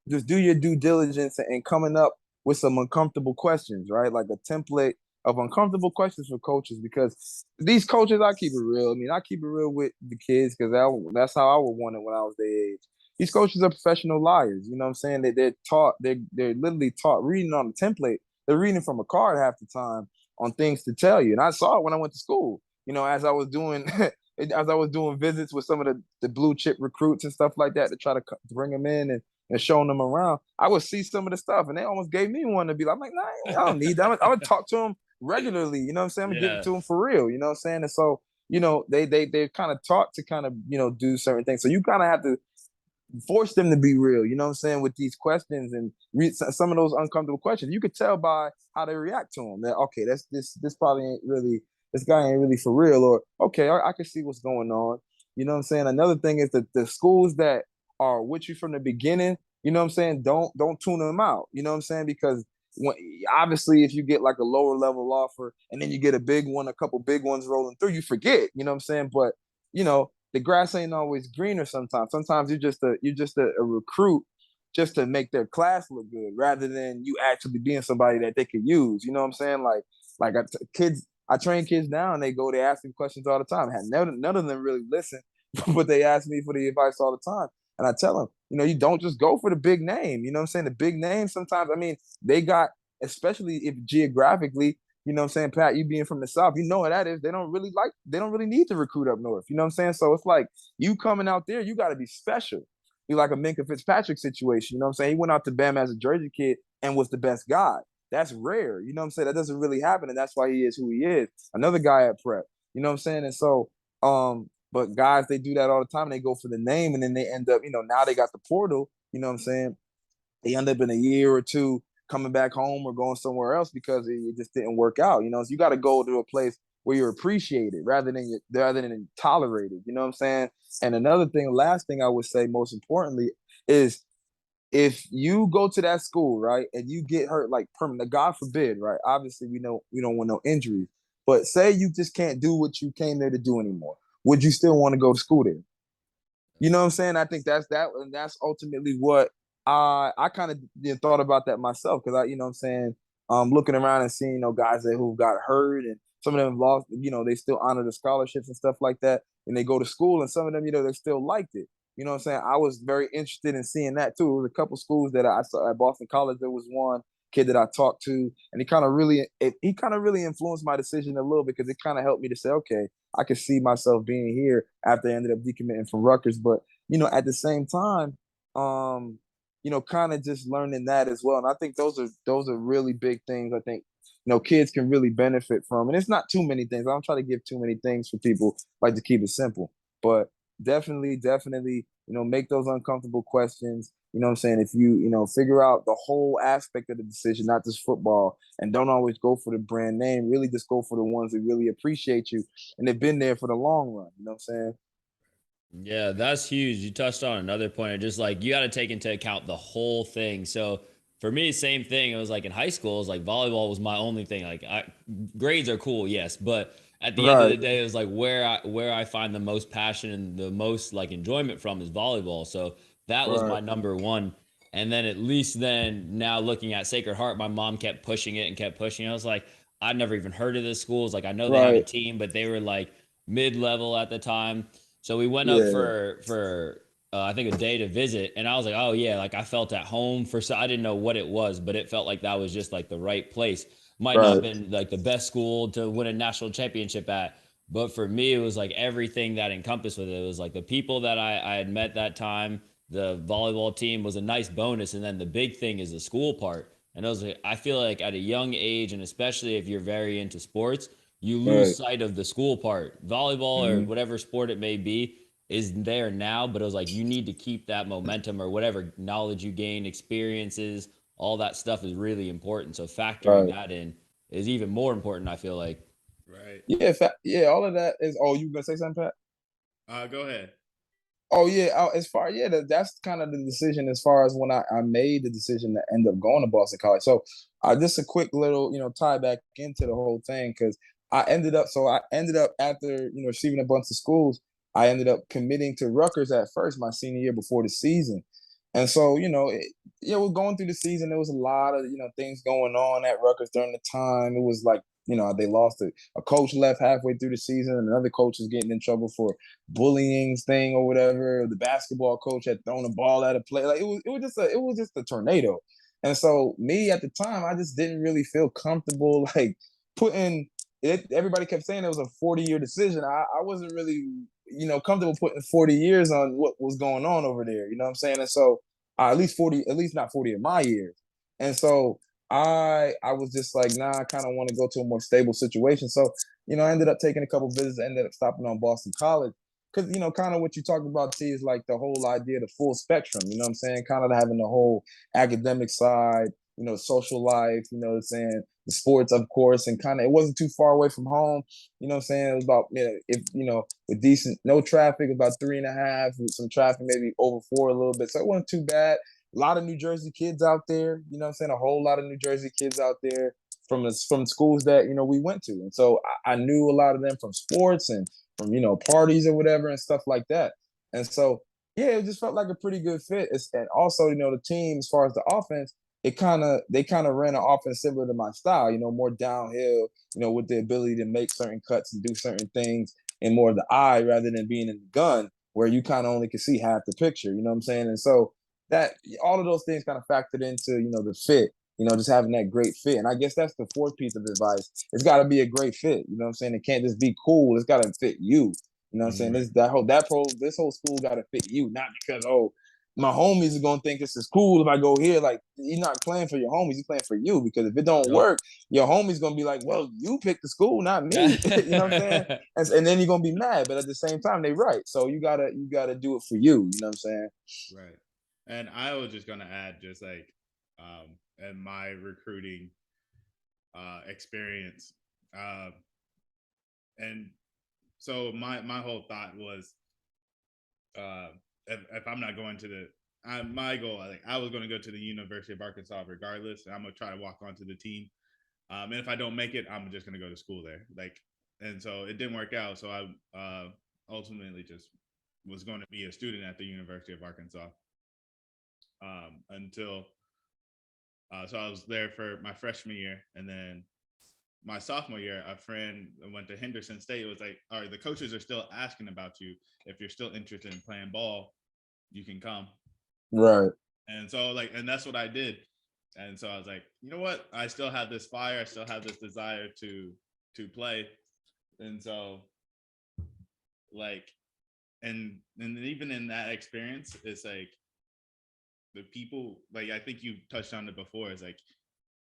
just do your due diligence and coming up with some uncomfortable questions, right? Like a template of uncomfortable questions for coaches, because these coaches, I keep it real. I mean, I keep it real with the kids because that's how I would want it when I was their age. These coaches are professional liars. You know what I'm saying? They're taught, they're literally taught reading on a template. They're reading from a card half the time on things to tell you. And I saw it when I went to school. As I was doing visits with some of the blue chip recruits and stuff like that to try to bring them in and showing them around, I would see some of the stuff, and they almost gave me one to be like, I'm like, nah, I don't need that. I would talk to them regularly. You know what I'm saying? I'm gonna give it to them for real. You know what I'm saying? And so, they're kind of taught to kind of do certain things. So you kind of have to force them to be real. You know what I'm saying? With these questions and read some of those uncomfortable questions, you could tell by how they react to them that okay, this probably ain't really, this guy ain't really for real, or okay, I can see what's going on. You know what I'm saying? Another thing is that the schools that are with you from the beginning, you know what I'm saying, don't tune them out. You know what I'm saying? Because when, obviously, if you get like a lower level offer and then you get a big one, a couple big ones rolling through, you forget. You know what I'm saying? But the grass ain't always greener. Sometimes you're just a recruit just to make their class look good, rather than you actually being somebody that they could use. You know what I'm saying? Like kids I train kids now, and they ask me questions all the time. None of them really listen, but they ask me for the advice all the time. And I tell them, you don't just go for the big name. You know what I'm saying? The big name sometimes, I mean, they got, especially if geographically, you know what I'm saying, Pat, you being from the South, you know what that is. They don't really need to recruit up north. You know what I'm saying? So it's like you coming out there, you got to be special. You like a Minka Fitzpatrick situation. You know what I'm saying? He went out to Bama as a Jersey kid and was the best guy. That's rare. You know what I'm saying? That doesn't really happen. And that's why he is who he is. Another guy at prep. You know what I'm saying? And so, but guys, they do that all the time. They go for the name, and then they end up, now they got the portal. You know what I'm saying? They end up in a year or two coming back home or going somewhere else because it just didn't work out. So you got to go to a place where you're appreciated rather than tolerated. You know what I'm saying? And another thing, last thing I would say, most importantly, is if you go to that school, right, and you get hurt, like permanent, God forbid, right? Obviously, we know we don't want no injuries, but say you just can't do what you came there to do anymore. Would you still want to go to school there? You know what I'm saying? I think that's and that's ultimately what I kind of thought about that myself because you know what I'm saying, looking around and seeing guys who got hurt and some of them lost, they still honor the scholarships and stuff like that, and they go to school, and some of them, they still liked it. You know what I'm saying? I was very interested in seeing that too. There was a couple schools that I saw at Boston College. There was one kid that I talked to, and he kind of really influenced my decision a little bit because it kind of helped me to say, okay, I could see myself being here after I ended up decommitting from Rutgers. But at the same time, kind of just learning that as well. And I think those are really big things. I think kids can really benefit from, and it's not too many things. I don't try to give too many things for people. I like to keep it simple, but definitely, make those uncomfortable questions. You know what I'm saying? If you figure out the whole aspect of the decision, not just football, and don't always go for the brand name, really just go for the ones that really appreciate you and they've been there for the long run. You know what I'm saying? Yeah, that's huge. You touched on another point of just like you got to take into account the whole thing. So for me, same thing. It was like in high school, it was like volleyball was my only thing. Like grades are cool, yes, but at the end of Right, the day, it was like where I find the most passion and the most like enjoyment from is volleyball. So that was right, my number one. And then at least then now looking at Sacred Heart, my mom kept pushing it and kept pushing it. I was like, I'd never even heard of this school. It's like I know they have a right. team, but they were like mid level at the time. So we went up Yeah, for I think a day to visit, and I was like, oh yeah, like I felt at home for. So I didn't know what it was, but it felt like that was just like the right place. Might not have right, been like the best school to win a national championship at, but for me, it was like everything that encompassed with it. It was like the people that I had met that time. The volleyball team was a nice bonus, and then the big thing is the school part. And it was like, I feel like at a young age, and especially if you're very into sports, you lose right. sight of the school part. Volleyball or Mm-hmm. whatever sport it may be is there now, but it was like you need to keep that momentum or whatever knowledge you gain, experiences, all that stuff is really important. So factoring Right. that in is even more important, I feel like. Right. Yeah, yeah. All of that is. Oh, you gonna say something, Pat? Go ahead. Oh yeah, as far yeah, that's kind of the decision as far as when I made the decision to end up going to Boston College. So just a quick little tie back into the whole thing because I ended up after receiving a bunch of schools, I ended up committing to Rutgers at first my senior year before the season, and so we're going through the season. There was a lot of things going on at Rutgers during the time. It was like they lost a coach left halfway through the season, and another coach was getting in trouble for bullying thing or whatever. The basketball coach had thrown a ball at a play. Like it was just a tornado. And so me at the time, I just didn't really feel comfortable like putting it. Everybody kept saying it was a 40-year decision. I wasn't really, comfortable putting 40 years on what was going on over there. You know what I'm saying? And so at least not 40 of my years. And so I was just like, nah, I kind of want to go to a more stable situation. So, I ended up taking a couple visits, ended up stopping on Boston College because kind of what you talked about, T, is like the whole idea, the full spectrum. You know what I'm saying? Kind of having the whole academic side, social life. You know what I'm saying? The sports, of course, and kind of it wasn't too far away from home. You know what I'm saying? It was about if with decent no traffic, about 3.5, with some traffic maybe over 4 a little bit. So it wasn't too bad. A lot of New Jersey kids out there. You know what I'm saying? A whole lot of New Jersey kids out there from schools that we went to, and so I knew a lot of them from sports and from parties or whatever and stuff like that. And so yeah, it just felt like a pretty good fit. And also the team as far as the offense, they kind of ran an offense similar to my style, more downhill, with the ability to make certain cuts and do certain things in more of the eye rather than being in the gun where you kind of only can see half the picture. You know what I'm saying? And so that all of those things kind of factored into, the fit, just having that great fit. And I guess that's the fourth piece of advice. It's got to be a great fit. You know what I'm saying? It can't just be cool. It's got to fit you. You know what I'm saying? This whole school got to fit you, not because, my homies are gonna think this is cool if I go here. Like, you're not playing for your homies, you're playing for you. Because if it don't work, your homies gonna be like, "Well, you picked the school, not me." You know what I'm saying? And then you're gonna be mad. But at the same time, they right. So you gotta do it for you. You know what I'm saying? Right. And I was just gonna add, just like, in my recruiting experience, and so my whole thought was, if I'm not going to my goal, like, I was going to go to the University of Arkansas regardless. And I'm going to try to walk onto the team. And if I don't make it, I'm just going to go to school there. Like, and so it didn't work out. So I ultimately just was going to be a student at the University of Arkansas until, so I was there for my freshman year. And then my sophomore year, a friend went to Henderson State. It was like, all right, the coaches are still asking about you. If you're still interested in playing ball, you can come. Right. And so, like, and that's what I did. And so I was like, you know what? I still have this fire. I still have this desire to play. And so, like, and even in that experience, it's like the people, like, I think you touched on it before, is like,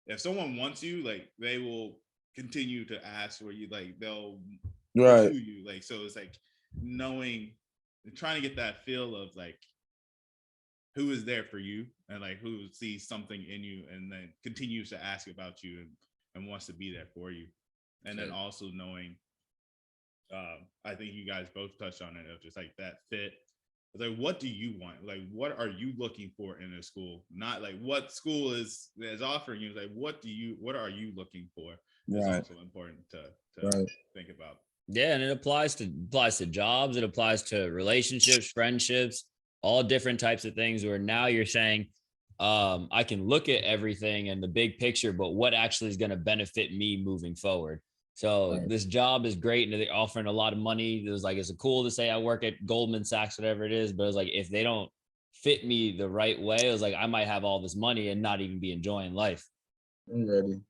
if someone wants you, like, they will continue to ask for you, like, they'll pursue you. Like, so it's like trying to get that feel of, like, who is there for you and, like, who sees something in you and then continues to ask about you and wants to be there for you. And then also knowing, I think you guys both touched on it, of just like that fit. Like, what do you want? Like, what are you looking for in a school? Not like what school is offering you. Like, what are you looking for? It's also important to think about. Yeah, and it applies to jobs. It applies to relationships, friendships, all different types of things. Where now you're saying, I can look at everything and the big picture, but what actually is going to benefit me moving forward? So this job is great, and they're offering a lot of money. It was like, it's cool to say I work at Goldman Sachs, whatever it is, but it was like, if they don't fit me the right way, it was like, I might have all this money and not even be enjoying life. I'm ready.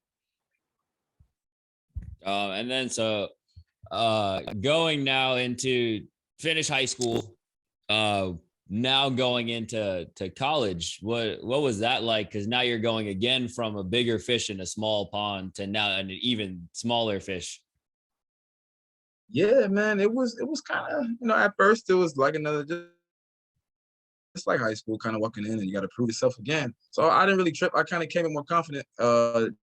And then going now into finish high school, now going into college, what was that like? Because now you're going again from a bigger fish in a small pond to now an even smaller fish. Yeah, man, it was kind of, at first it was like another, just like high school, kind of walking in and you got to prove yourself again. So I didn't really trip. I kind of came in more confident in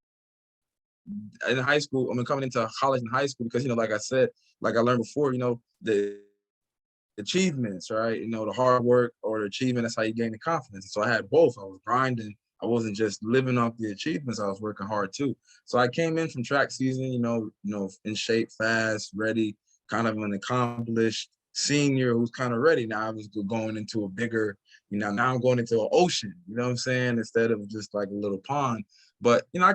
high school. I mean, coming into college and high school, because, like I said, like I learned before, the achievements, right? The hard work or the achievement, that's how you gain the confidence. So I had both. I was grinding. I wasn't just living off the achievements. I was working hard too. So I came in from track season, in shape, fast, ready, kind of an accomplished senior who's kind of ready. Now I was going into a bigger, now I'm going into an ocean, you know what I'm saying? Instead of just like a little pond. But, I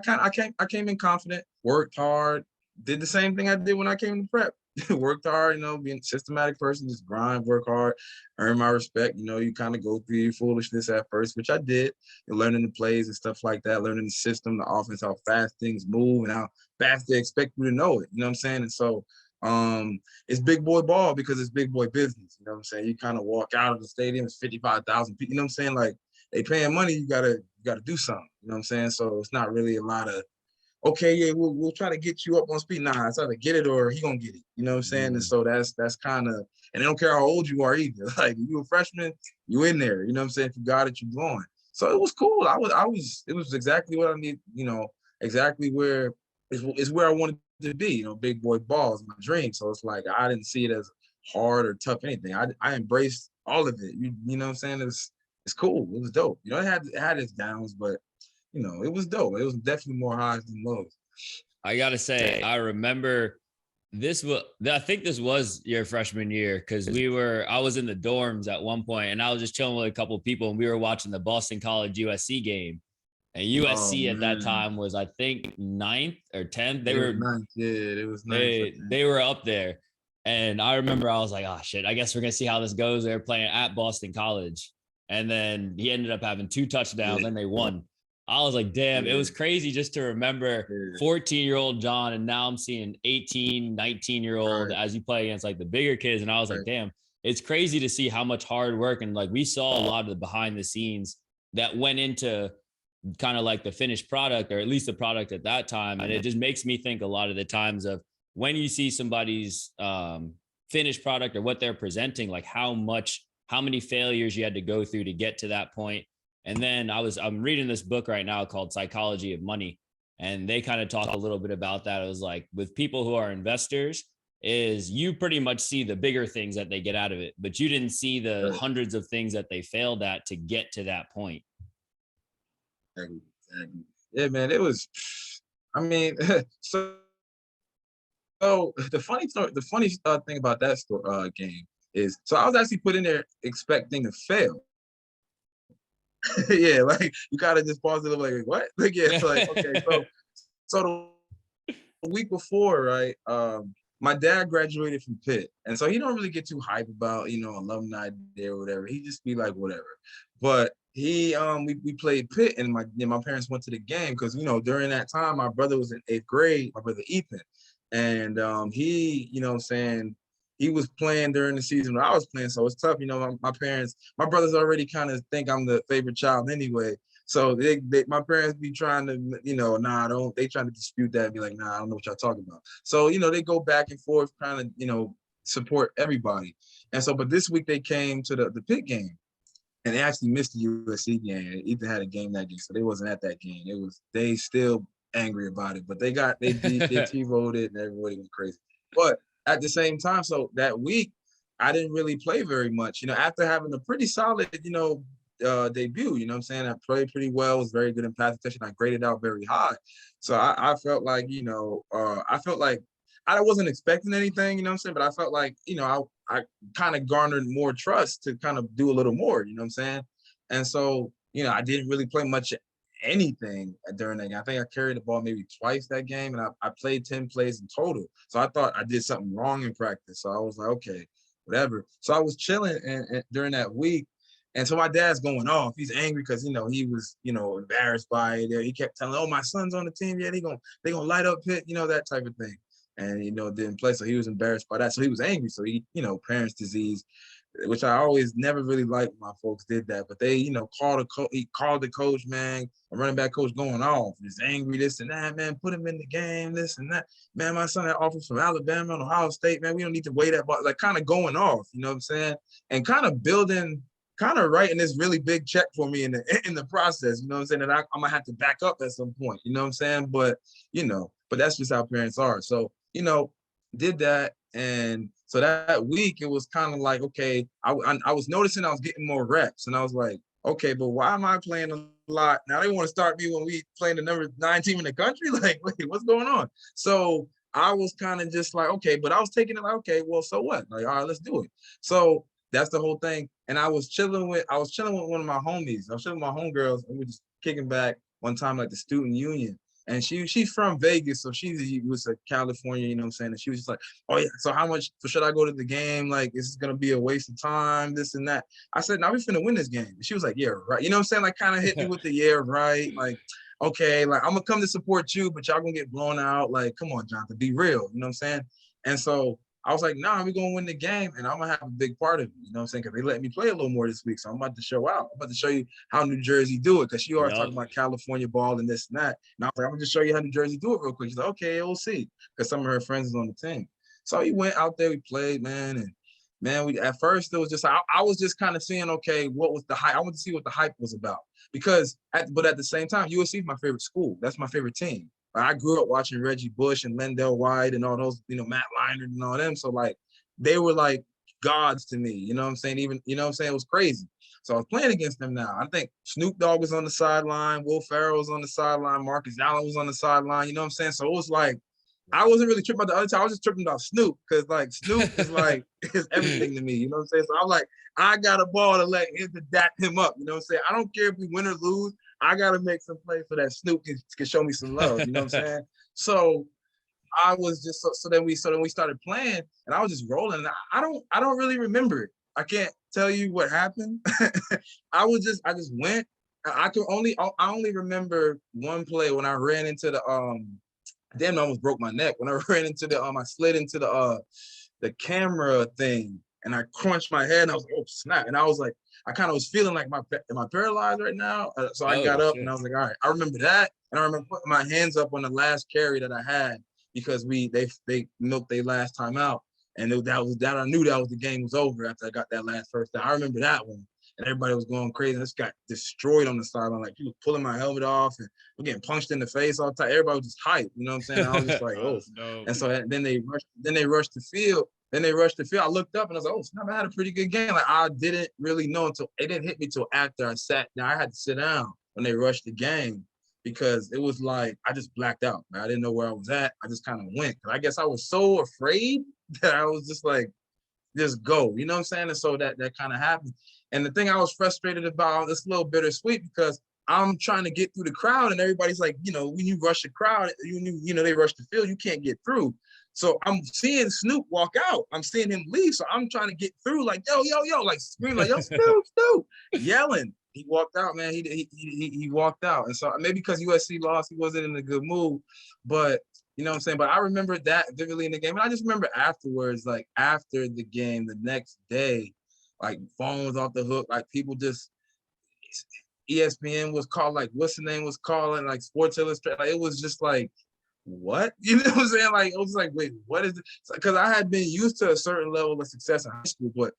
came in confident, worked hard, did the same thing I did when I came to prep. Worked hard, being a systematic person, just grind, work hard, earn my respect. You kind of go through your foolishness at first, which I did. Learning the plays and stuff like that, learning the system, the offense, how fast things move and how fast they expect you to know it. You know what I'm saying? And so it's big boy ball because it's big boy business. You know what I'm saying? You kind of walk out of the stadium, it's 55,000 people. You know what I'm saying? Like, they paying money, you gotta do something. You know what I'm saying? So it's not really a lot of, okay, yeah, we'll try to get you up on speed. Nah, it's either get it or he gonna get it. You know what I'm saying? And so that's kind of, and they don't care how old you are either. Like, you a freshman, you in there. You know what I'm saying? If you got it, you going. So it was cool. It was exactly what I need. Exactly where is where I wanted to be. Big boy ball is my dream. So it's like I didn't see it as hard or tough anything. I embraced all of it. You know what I'm saying? It's cool. It was dope. It had its downs, but it was dope. It was definitely more highs than lows. I gotta say, I remember I think this was your freshman year, because I was in the dorms at one point and I was just chilling with a couple of people and we were watching the Boston College USC game. And USC at that time was, I think, 9th or 10th. They were ninth. Yeah, it was 9th. They were up there. And I remember I was like, oh shit, I guess we're gonna see how this goes. They were playing at Boston College. And then he ended up having 2 touchdowns and they won. I was like, damn, it was crazy just to remember 14-year-old John. And now I'm seeing 18, 19-year-old as you play against like the bigger kids. And I was like, damn, it's crazy to see how much hard work. And like we saw a lot of the behind the scenes that went into kind of like the finished product, or at least the product at that time. And it just makes me think a lot of the times of when you see somebody's finished product or what they're presenting, like how many failures you had to go through to get to that point. And then I'm reading this book right now called Psychology of Money. And they kind of talk a little bit about that. It was like with people who are investors, is you pretty much see the bigger things that they get out of it, but you didn't see the hundreds of things that they failed at to get to that point. Exactly. Yeah, man, it was, I mean, so the funny thing about that game is, so I was actually put in there expecting to fail. Yeah, like you gotta just pause it, like what? Like, yeah, like okay, so the week before, right? My dad graduated from Pitt, and so he don't really get too hype about alumni day or whatever. He just be like whatever. But we played Pitt, and my parents went to the game because during that time my brother was in 8th grade, my brother Ethan, and he he was playing during the season when I was playing, so it's tough. My brothers already kind of think I'm the favorite child anyway. So my parents be trying to, they trying to dispute that and be like, nah, I don't know what y'all talking about. So, they go back and forth trying to, support everybody. And so, but this week they came to the Pitt game and they actually missed the USC game. Ethan had a game that game, so they wasn't at that game. They still angry about it, but they T-rolled it and everybody went crazy. But at the same time, so that week, I didn't really play very much, after having a pretty solid, debut, I'm saying? I played pretty well, was very good in pass protection. I graded out very high. So I felt like, I wasn't expecting anything, I'm saying? But I felt like, I kind of garnered more trust to kind of do a little more, you know what I'm saying? And so, I didn't really play much anything during that game. I think I carried the ball maybe twice that game, and I played 10 plays in total. So I thought I did something wrong in practice. So I was like, okay, whatever. So I was chilling and during that week. And so my dad's going off. He's angry because he was embarrassed by it. He kept telling, "Oh, my son's on the team. Yeah, they gonna light up Pitt, that type of thing." And didn't play, so he was embarrassed by that. So he was angry. So he, parents' disease, which I always never really liked when my folks did that. But they, he called the coach, man, a running back coach going off. He's angry, this and that, man. Put him in the game, this and that. Man, my son had offers from Alabama and Ohio State, man. We don't need to wait that, but like kind of going off, you know what I'm saying? And kind of writing this really big check for me in the process, you know what I'm saying? And I'm gonna have to back up at some point, you know what I'm saying? But but that's just how parents are. So, did that. And so that week it was kind of like, okay, I was noticing I was getting more reps, and I was like, okay, but why am I playing a lot? Now they want to start me when we playing the number 9 team in the country? Like, wait, what's going on? So I was kind of just like, okay, but I was taking it like, okay, well, so what? Like, all right, let's do it. So that's the whole thing. And I was chilling with one of my homies. I was chilling with my homegirls, and we were just kicking back one time, like the student union. And she's from Vegas, so she was a California, you know what I'm saying? And she was just like, oh yeah, so how much should I go to the game? Like, is this gonna be a waste of time? This and that. I said, no, we finna win this game. And she was like, yeah, right. You know what I'm saying? Like, kind of hit me with the yeah, right. Like, okay, like I'm gonna come to support you, but y'all gonna get blown out. Like, come on, Jonathan, be real. You know what I'm saying? And so I was like, nah, we're gonna win the game, and I'm gonna have a big part of it. You know what I'm saying? Because they let me play a little more this week. So I'm about to show out. I'm about to show you how New Jersey do it. Because she always talking about California ball and this and that. And I was like, I'm gonna just show you how New Jersey do it real quick. She's like, okay, we'll see. Because some of her friends is on the team. So he went out there, we played, man, and man, we at first it was just I was just kind of seeing, okay, what was the hype? I wanted to see what the hype was about. But at the same time, USC is my favorite school. That's my favorite team. I grew up watching Reggie Bush and Lendell White and all those, Matt Leinart and all them. So like they were like gods to me, you know what I'm saying? Even, you know what I'm saying? It was crazy. So I was playing against them now. I think Snoop Dogg was on the sideline, Will Ferrell was on the sideline, Marcus Allen was on the sideline, you know what I'm saying? So it was like, I wasn't really tripping about the other time. I was just tripping about Snoop because like Snoop is like is everything to me, you know what I'm saying? So I'm like, I got a ball to let him to dap him up, you know what I'm saying? I don't care if we win or lose. I gotta make some plays so that Snoop can show me some love. You know what I'm saying? So I was just so then we started playing, and I was just rolling. And I don't really remember it. I can't tell you what happened. I just went. I only remember one play when I ran into the damn, I almost broke my neck when I ran into the I slid into the camera thing, and I crunched my head, and I was like, oh snap. And I was like, I kind of was feeling like am I paralyzed right now? So I got up, and I was like, all right, I remember that. And I remember putting my hands up on the last carry that I had because they milked their last time out. And that I knew that was the game was over after I got that last first down. I remember that one. And everybody was going crazy. And this got destroyed on the sideline. Like, people pulling my helmet off, and we're getting punched in the face all the time. Everybody was just hyped. You know what I'm saying? And I was just like, oh. And so then they rushed the field. I looked up and I was like, oh, snap, I had a pretty good game. Like, I didn't really know until it didn't hit me till after I sat down. I had to sit down when they rushed the game because it was like I just blacked out. Man. I didn't know where I was at. I just kind of went. I guess I was so afraid that I was just like, just go. You know what I'm saying? And so that kind of happened. And the thing I was frustrated about, it's a little bittersweet because I'm trying to get through the crowd, and everybody's like, you know, when you rush the crowd, you know, they rush the field, you can't get through. So I'm seeing Snoop walk out. I'm seeing him leave. So I'm trying to get through, like, yo, like screaming, like, yo, Snoop, yelling. He walked out, man. He walked out. And so maybe because USC lost, he wasn't in a good mood. But you know what I'm saying? But I remember that vividly in the game. And I just remember afterwards, like after the game, the next day, like phone was off the hook. Like people just, ESPN was called, like what's the name was calling, like Sports Illustrated. Like it was just like, what? You know what I'm saying? Like it was like, wait, what is it? Because I had been used to a certain level of success in high school, but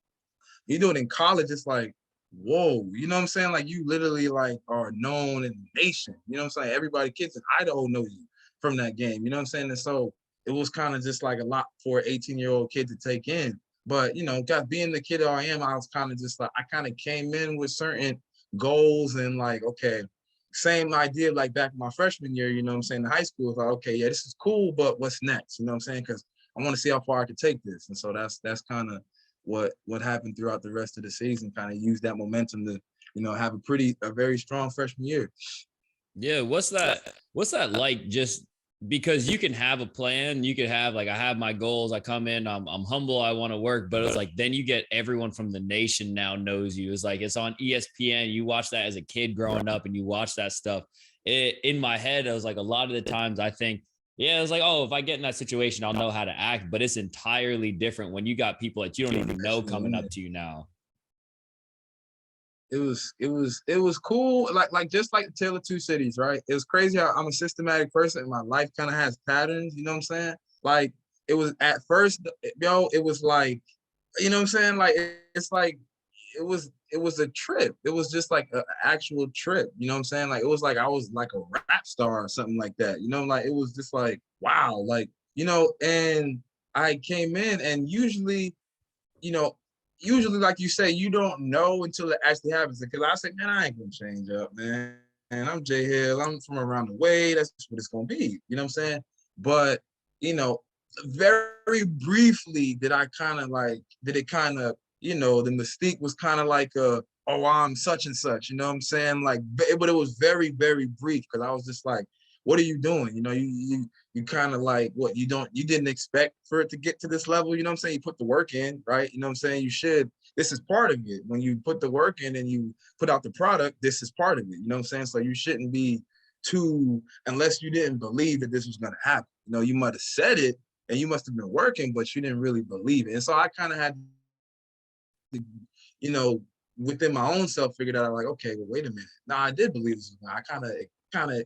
you do it in college, it's like, whoa, you know what I'm saying? Like you literally like are known in the nation. You know what I'm saying? Everybody, kids in Idaho know you from that game. You know what I'm saying? And so it was kind of just like a lot for an 18-year-old kid to take in. But you know, being the kid I am, I was kind of just like, I kind of came in with certain goals and like, okay, same idea like back in my freshman year, you know what I'm saying, in high school. It's like, okay, yeah, this is cool, but what's next? You know what I'm saying? Because I want to see how far I can take this. And so that's kind of what happened throughout the rest of the season, kind of use that momentum to, you know, have a very strong freshman year. Yeah, what's that like? Just because you can have a plan, you could have like, I have my goals, I come in, I'm humble, I want to work, but it's like then you get everyone from the nation now knows you. It's like it's on ESPN. You watch that as a kid growing up, and you watch that stuff. In my head, I was like, a lot of the times I think, yeah, it's like, oh, if I get in that situation, I'll know how to act. But it's entirely different when you got people that you don't even know coming up to you now. It was cool. Like just like the Tale of Two Cities, right? It was crazy how I'm a systematic person and my life kind of has patterns, you know what I'm saying? Like it was at first, yo, it was like, you know what I'm saying? Like it's like it was a trip. It was just like an actual trip, you know what I'm saying? Like it was like I was like a rap star or something like that, you know, like it was just like, wow, like, you know, and I came in and you know, usually, like you say, you don't know until it actually happens. Because I said, man, I ain't gonna change up, man. And I'm Jay Hill. I'm from around the way. That's what it's gonna be. You know what I'm saying? But you know, very briefly did it kind of, you know, the mystique was kind of like oh, I'm such and such. You know what I'm saying? Like, but it was very, very brief because I was just like, what are you doing? You know, you kind of like what you didn't expect for it to get to this level. You know what I'm saying? You put the work in, right? You know what I'm saying? This is part of it. When you put the work in and you put out the product, this is part of it. You know what I'm saying? So you shouldn't be unless you didn't believe that this was going to happen. You know, you might have said it and you must have been working, but you didn't really believe it. And so I kind of had to, you know, within my own self figured out like, okay, well, wait a minute. No, I did believe this. I kind of,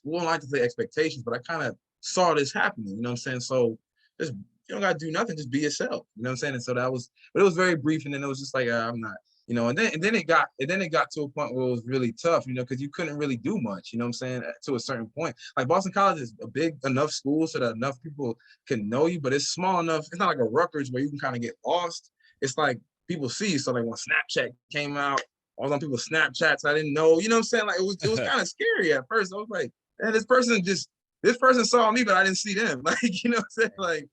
won't like to say expectations, but I kind of saw this happening, you know what I'm saying? So just, you don't got to do nothing, just be yourself, you know what I'm saying? And so but it was very brief, and then it was just like, I'm not, you know, and then it got to a point where it was really tough, you know, because you couldn't really do much, you know what I'm saying, to a certain point. Like Boston College is a big enough school so that enough people can know you, but it's small enough. It's not like a Rutgers where you can kind of get lost. It's like people see you. So like when Snapchat came out, all them people Snapchats I didn't know, you know what I'm saying? Like it was kind of scary at first. I was like, man, this person saw me, but I didn't see them. Like, you know what I'm saying? Like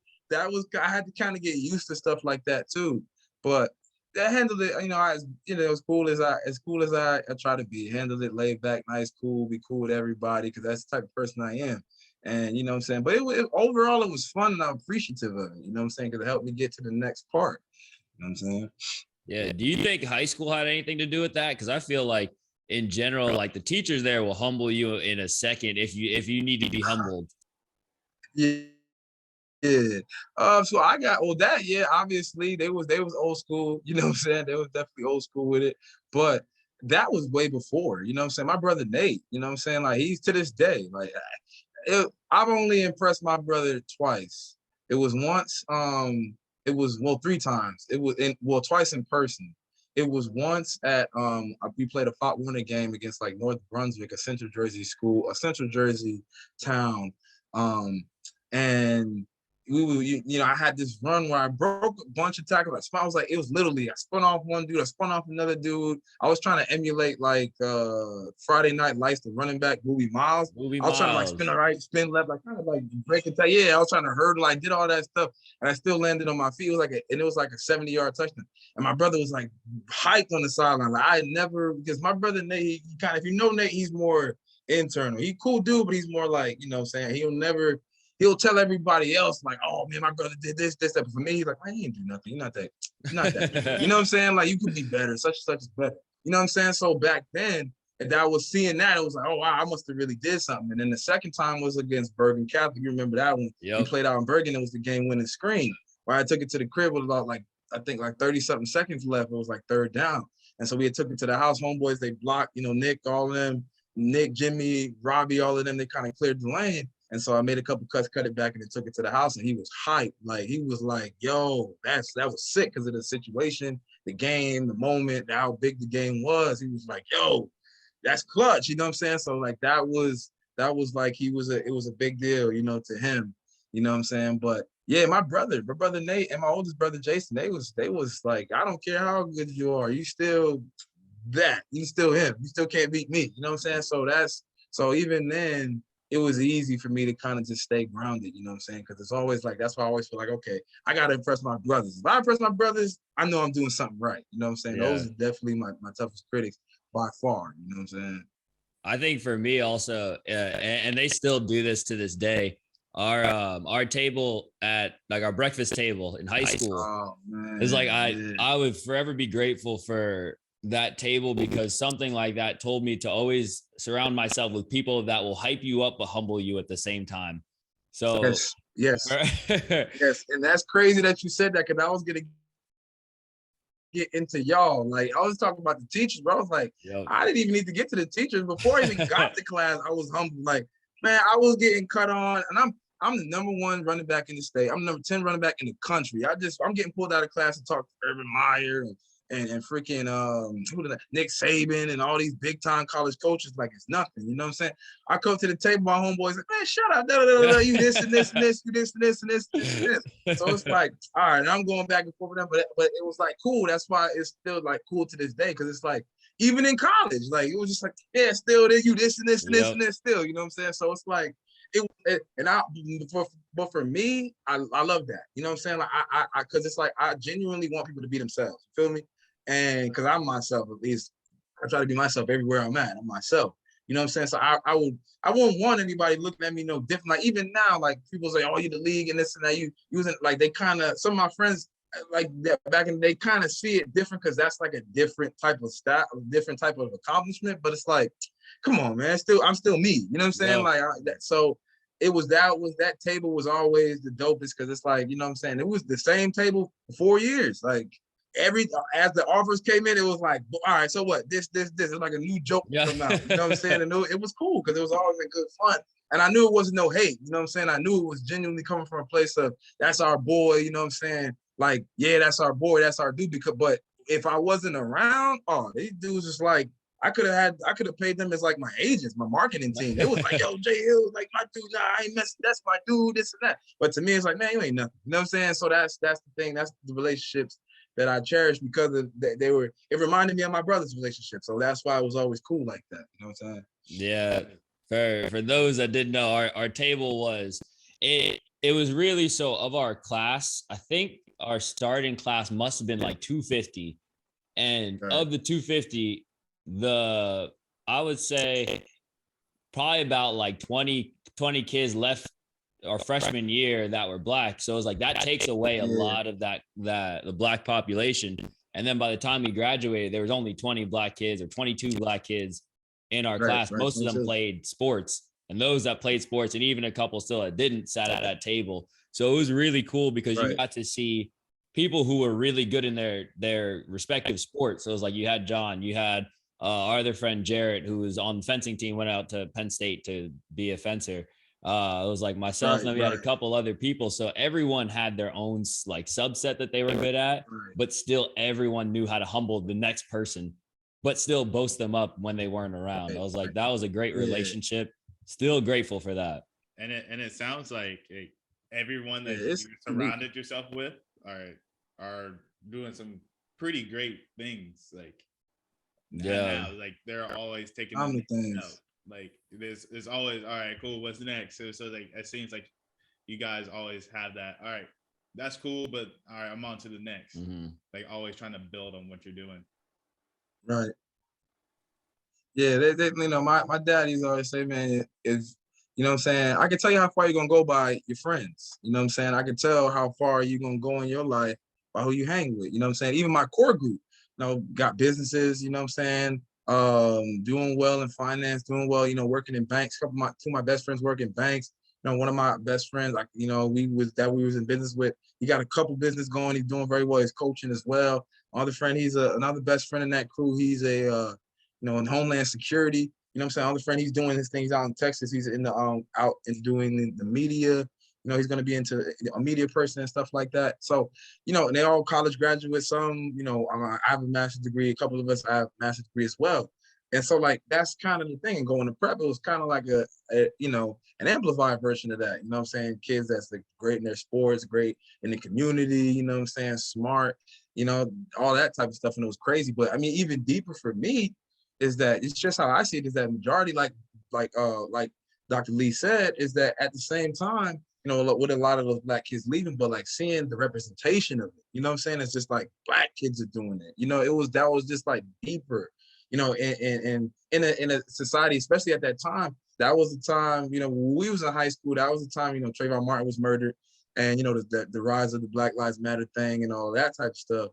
I had to kind of get used to stuff like that too. But I handled it, as cool as I try to be. Handled it laid back, nice, cool, be cool with everybody, because that's the type of person I am. And you know what I'm saying? But overall, it was fun, and I'm appreciative of it. You know what I'm saying? Because it helped me get to the next part. You know what I'm saying? Yeah. Do you think high school had anything to do with that? Because I feel like in general, like the teachers there will humble you in a second if you need to be humbled. Yeah. Yeah. So I got that, yeah, obviously they was old school, you know what I'm saying? They was definitely old school with it. But that was way before, you know what I'm saying? My brother Nate, you know what I'm saying? Like he's to this day, like I've only impressed my brother twice. It was once, it was three times. It was twice in person. It was once at we played a Pop Warner game against like North Brunswick, a Central Jersey school, a Central Jersey town. And I had this run where I broke a bunch of tackles. I was like, it was literally, I spun off one dude, I spun off another dude. I was trying to emulate like Friday Night Lights, the running back, Movie Miles. I was trying to like spin right, spin left, like kind of like break it. Yeah, I was trying to hurdle, like did all that stuff, and I still landed on my feet. It was like a 70-yard touchdown. And my brother was like hyped on the sideline. Like I never, because my brother Nate, he kind of, if you know Nate, he's more internal. He cool dude, but he's more like, you know what I'm saying? He'll tell everybody else, like, oh man, my brother did this, that. But for me, he's like, I ain't do nothing. You're not that. You know what I'm saying? Like, you could be better. Such and such is better. You know what I'm saying? So back then, and I was seeing that, it was like, oh wow, I must have really did something. And then the second time was against Bergen Catholic. You remember that one? Yep. We played out in Bergen. It was the game-winning screen. Where I took it to the crib with about like, I think like 30-something seconds left. It was like third down. And so we had took it to the house. Homeboys, they blocked, Nick, all of them, Nick, Jimmy, Robbie, all of them, they kind of cleared the lane. And so I made a couple cuts, cut it back, and then took it to the house. And he was hyped. Like, he was like, yo, that was sick because of the situation, the game, the moment, how big the game was. He was like, yo, that's clutch. You know what I'm saying? So like that was like it was a big deal, to him. You know what I'm saying? But yeah, my brother Nate and my oldest brother Jason, they was like, I don't care how good you are, you still that. You still him. You still can't beat me. You know what I'm saying? So even then, it was easy for me to kind of just stay grounded, you know what I'm saying? Because it's always like, that's why I always feel like, okay, I got to impress my brothers. If I impress my brothers, I know I'm doing something right. You know what I'm saying? Yeah. Those are definitely my toughest critics by far. You know what I'm saying? I think for me also, and they still do this to this day, our table at like our breakfast table in high school is like, I would forever be grateful for that table, because something like that told me to always surround myself with people that will hype you up but humble you at the same time. So yes. And that's crazy that you said that, because I was gonna get into y'all. Like, I was talking about the teachers, but I was like, yep. I didn't even need to get to the teachers before I even got to class. I was humble. Like, man, I was getting cut on, and I'm the number 1 running back in the state. I'm number 10 running back in the country. I'm getting pulled out of class to talk to Urban Meyer and freaking Nick Saban and all these big time college coaches like it's nothing. You know what I'm saying? I come to the table, my homeboys like, man, shut up, you this and this and this, you this and this and this and this. So it's like, all right, I'm going back and forth with them, but it was like cool. That's why it's still like cool to this day, because it's like even in college, like it was just like, yeah, still there, you this and this and this and this still. You know what I'm saying? So it's like but for me, I love that. You know what I'm saying? Like I because it's like I genuinely want people to be themselves. You feel me? And because I'm myself, at least I try to be myself everywhere I'm at. I'm myself. You know what I'm saying? So I wouldn't want anybody looking at me no different. Like even now, like people say, oh, you the league and this and that. You using like they kind of, some of my friends like that back in, they kind of see it different, because that's like a different type of style, different type of accomplishment. But it's like, come on, man, I'm still me. You know what I'm saying? Like so that table was always the dopest, because it's like, you know what I'm saying? It was the same table for 4 years. Like as the offers came in, it was like, all right, so what? This. It's like a new joke come out. You know what I'm saying? And it was cool, because it was always a good fun. And I knew it wasn't no hate. You know what I'm saying? I knew it was genuinely coming from a place of, that's our boy. You know what I'm saying? Like, yeah, that's our boy. That's our dude. But if I wasn't around, these dudes just like, I could have paid them as like my agents, my marketing team. It was like, yo, Jay Hill, like my dude, nah, I ain't messing. That's my dude, this and that. But to me, it's like, man, you ain't nothing. You know what I'm saying? So that's the thing. That's the relationships that I cherish, because it reminded me of my brother's relationship. So that's why it was always cool like that. You know what I'm saying? Yeah. For those that didn't know, our table was, it was really, so of our class, I think our starting class must have been like 250. And of the 250, I would say probably about like 20 kids left our freshman year that were black. So it was like that takes away a lot of the black population. And then by the time we graduated, there was only 20 black kids or 22 black kids in our class. Most of them played sports, and those that played sports, and even a couple still that didn't, sat at that table. So it was really cool because you got to see people who were really good in their respective sports. So it was like you had John, you had our other friend Jarrett, who was on the fencing team, went out to Penn State to be a fencer. It was like myself, and then we had a couple other people. So everyone had their own like subset that they were good at, but still everyone knew how to humble the next person, but still boast them up when they weren't around. I was like, that was a great relationship. Still grateful for that. And it sounds like everyone that you surrounded yourself with are doing some pretty great things. Like now, like they're always taking the things. Like there's always, all right, cool, what's next? So like it seems like you guys always have that. All right, that's cool, but all right, I'm on to the next. Like always trying to build on what you're doing. Right. Yeah, they you know, my daddy's always say, man, if you know what I'm saying, I can tell you how far you're gonna go by your friends. You know what I'm saying? I can tell how far you're gonna go in your life by who you hang with. You know what I'm saying? Even my core group, you know, got businesses, you know what I'm saying, doing well in finance, doing well, you know, working in banks. Two of my best friends work in banks. You know, one of my best friends, like, you know, we was in business with, he got a couple business going, he's doing very well, he's coaching as well. Other friend, he's another best friend in that crew, he's a you know, in Homeland Security. You know what I'm saying? Other friend, he's doing his things out in Texas. He's in the out and doing the media. You know, he's going to be into a media person and stuff like that. So, you know, and they're all college graduates. Some, you know, I have a master's degree. A couple of us have a master's degree as well. And so, like, that's kind of the thing. And going to prep, it was kind of like a you know, an amplified version of that. You know what I'm saying? Kids that's like great in their sports, great in the community. You know what I'm saying? Smart. You know, all that type of stuff. And it was crazy. But I mean, even deeper for me is that it's just how I see it, is that majority, like Dr. Lee said, is that at the same time, you know, with a lot of those black kids leaving, but like seeing the representation of it, you know what I'm saying? It's just like black kids are doing it. You know, that was just like deeper, you know, and in a society, especially at that time, that was the time, you know, when we was in high school, that was the time, you know, Trayvon Martin was murdered, and, you know, the rise of the Black Lives Matter thing and all that type of stuff.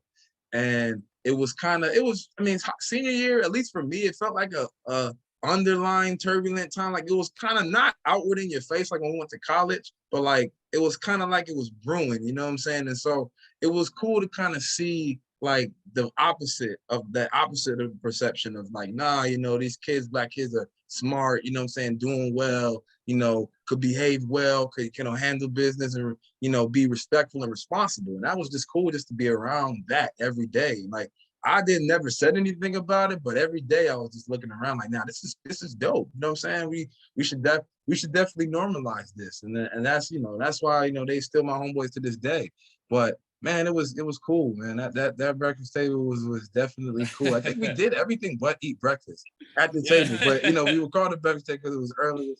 And it was, I mean, senior year, at least for me, it felt like a underlying turbulent time. Like it was kind of not outward in your face, like when we went to college, but like, it was kind of like it was brewing, you know what I'm saying? And so it was cool to kind of see like the opposite of perception of like, nah, you know, these kids, black kids are smart, you know what I'm saying, doing well, you know, could behave well, could, you know, handle business and, you know, be respectful and responsible. And that was just cool just to be around that every day. Like I never said anything about it, but every day I was just looking around like, nah, this is dope. You know what I'm saying? We should definitely normalize this. And that's, you know, that's why, you know, they still my homeboys to this day. But man, it was cool, man. That breakfast table was definitely cool. I think we did everything but eat breakfast at the table. But you know, we were called a breakfast table because it was early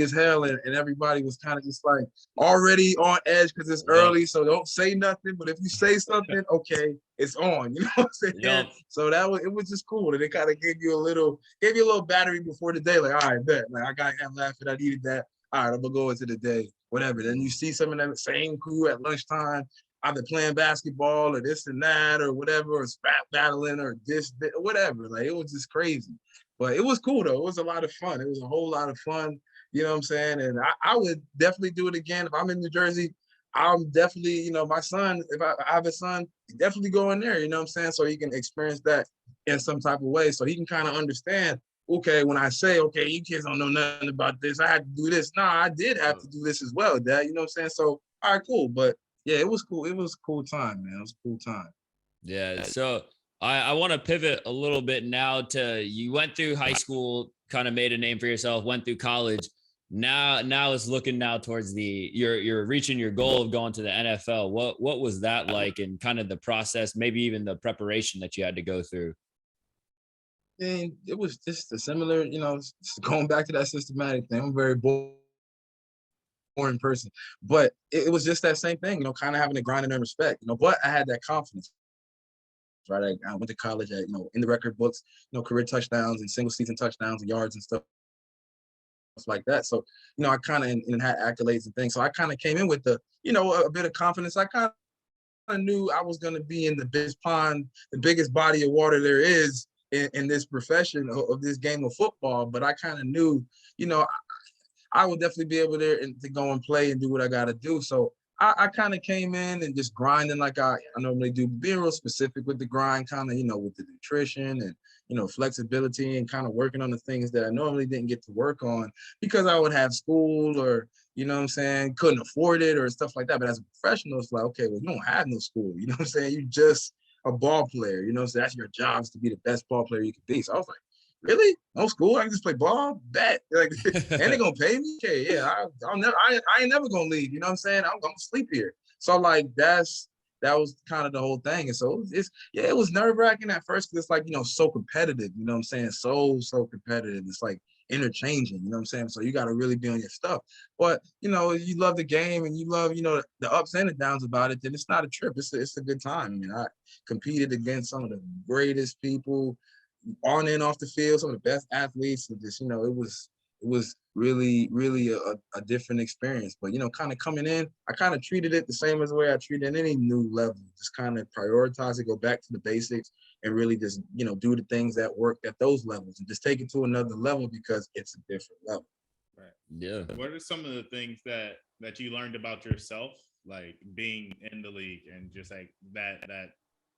as hell, and everybody was kind of just like already on edge because it's early. So don't say nothing. But if you say something, okay, it's on. You know what I'm saying? So it was just cool, and it kind of gave you a little battery before the day. Like, all right, bet. Like I got him laughing. I needed that. All right, I'm gonna go into the day. Whatever. Then you see some of that same crew at lunchtime, either playing basketball or this and that or whatever, or spat battling or this, whatever. Like it was just crazy. But it was cool though. It was a lot of fun. It was a whole lot of fun. You know what I'm saying? And I would definitely do it again. If I'm in New Jersey, I'm definitely, you know, my son, if I have a son, definitely go in there, you know what I'm saying? So he can experience that in some type of way. So he can kind of understand, okay, when I say, okay, you kids don't know nothing about this, I had to do this. Nah, I did have to do this as well, Dad. You know what I'm saying? So, all right, cool. But yeah, it was cool. It was a cool time, man. It was a cool time. Yeah. So I want to pivot a little bit now to, you went through high school, kind of made a name for yourself, went through college. Now it's looking now towards you're reaching your goal of going to the NFL. What was that like, and kind of the process, maybe even the preparation that you had to go through? And it was just a similar, you know, going back to that systematic thing. I'm very bold boring person. But it was just that same thing, kind of having the grind and earn respect, but I had that confidence. Right, I went to college at, in the record books, career touchdowns and single season touchdowns and yards and stuff like that. So, I kind of and had accolades and things. So I kind of came in with a bit of confidence. I kind of knew I was going to be in the biggest pond, the biggest body of water there is in this profession of this game of football. But I kind of knew, I would definitely be able to go and play and do what I got to do. So I kind of came in and just grinding like I normally do, being real specific with the grind, kind of, with the nutrition and, flexibility and kind of working on the things that I normally didn't get to work on because I would have school or, couldn't afford it or stuff like that. But as a professional, it's like, okay, well, you don't have no school. You know what I'm saying? You just a ball player, so that's your job is to be the best ball player you can be. So I was like, really? No school? I can just play ball? Bet. Like, and they gonna pay me? Okay, yeah. I ain't never gonna leave. You know what I'm saying? I'm gonna sleep here. So like that was kind of the whole thing. And so it was nerve-wracking at first because it's like, so competitive, you know what I'm saying? So competitive. It's like interchanging, you know what I'm saying? So you got to really be on your stuff. But, you love the game and you love, the ups and the downs about it, then it's not a trip. It's a good time. I mean, I competed against some of the greatest people on and off the field, some of the best athletes. And just, it was really, really a different experience. But, kind of coming in, I kind of treated it the same as the way I treated any new level. Just kind of prioritize it, go back to the basics, and really just, do the things that work at those levels and just take it to another level because it's a different level. Right. Yeah. What are some of the things that you learned about yourself, like being in the league and just like that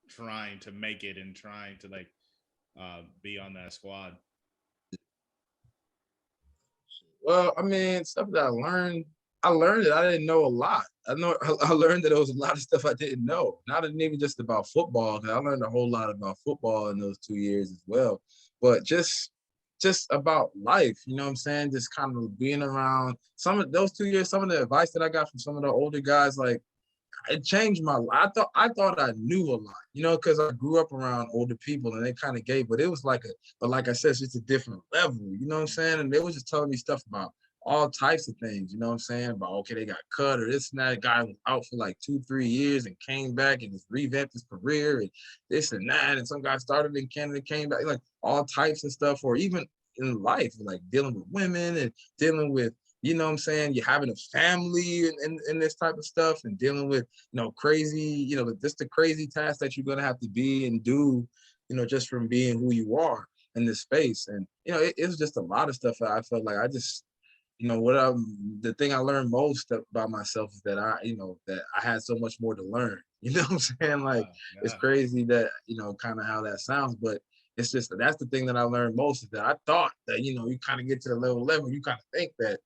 trying to make it and trying to like be on that squad? Well, I mean, stuff that I learned that I didn't know a lot. I learned that there was a lot of stuff I didn't know. Not even just about football, because I learned a whole lot about football in those 2 years as well. But just about life, you know what I'm saying? Just kind of being around some of those 2 years, some of the advice that I got from some of the older guys, like, it changed my life. I thought I knew a lot, because I grew up around older people and they kind of gave, but it was but like I said, it's just a different level, you know what I'm saying? And they was just telling me stuff about all types of things, you know what I'm saying? About, okay, they got cut or this and that. Guy was out for like 2-3 years and came back and just revamped his career and this and that. And some guy started in Canada, came back, like all types of stuff, or even in life, like dealing with women and dealing with, you know what I'm saying? You're having a family and this type of stuff and dealing with, crazy, just the crazy tasks that you're going to have to be and do, just from being who you are in this space. And, it was just a lot of stuff that I felt like I just, the thing I learned most about myself is that that I had so much more to learn. You know what I'm saying? Like, yeah. It's crazy that, kind of how that sounds, but it's just, that's the thing that I learned most is that I thought that, you kind of get to the level 11, you kind of think that,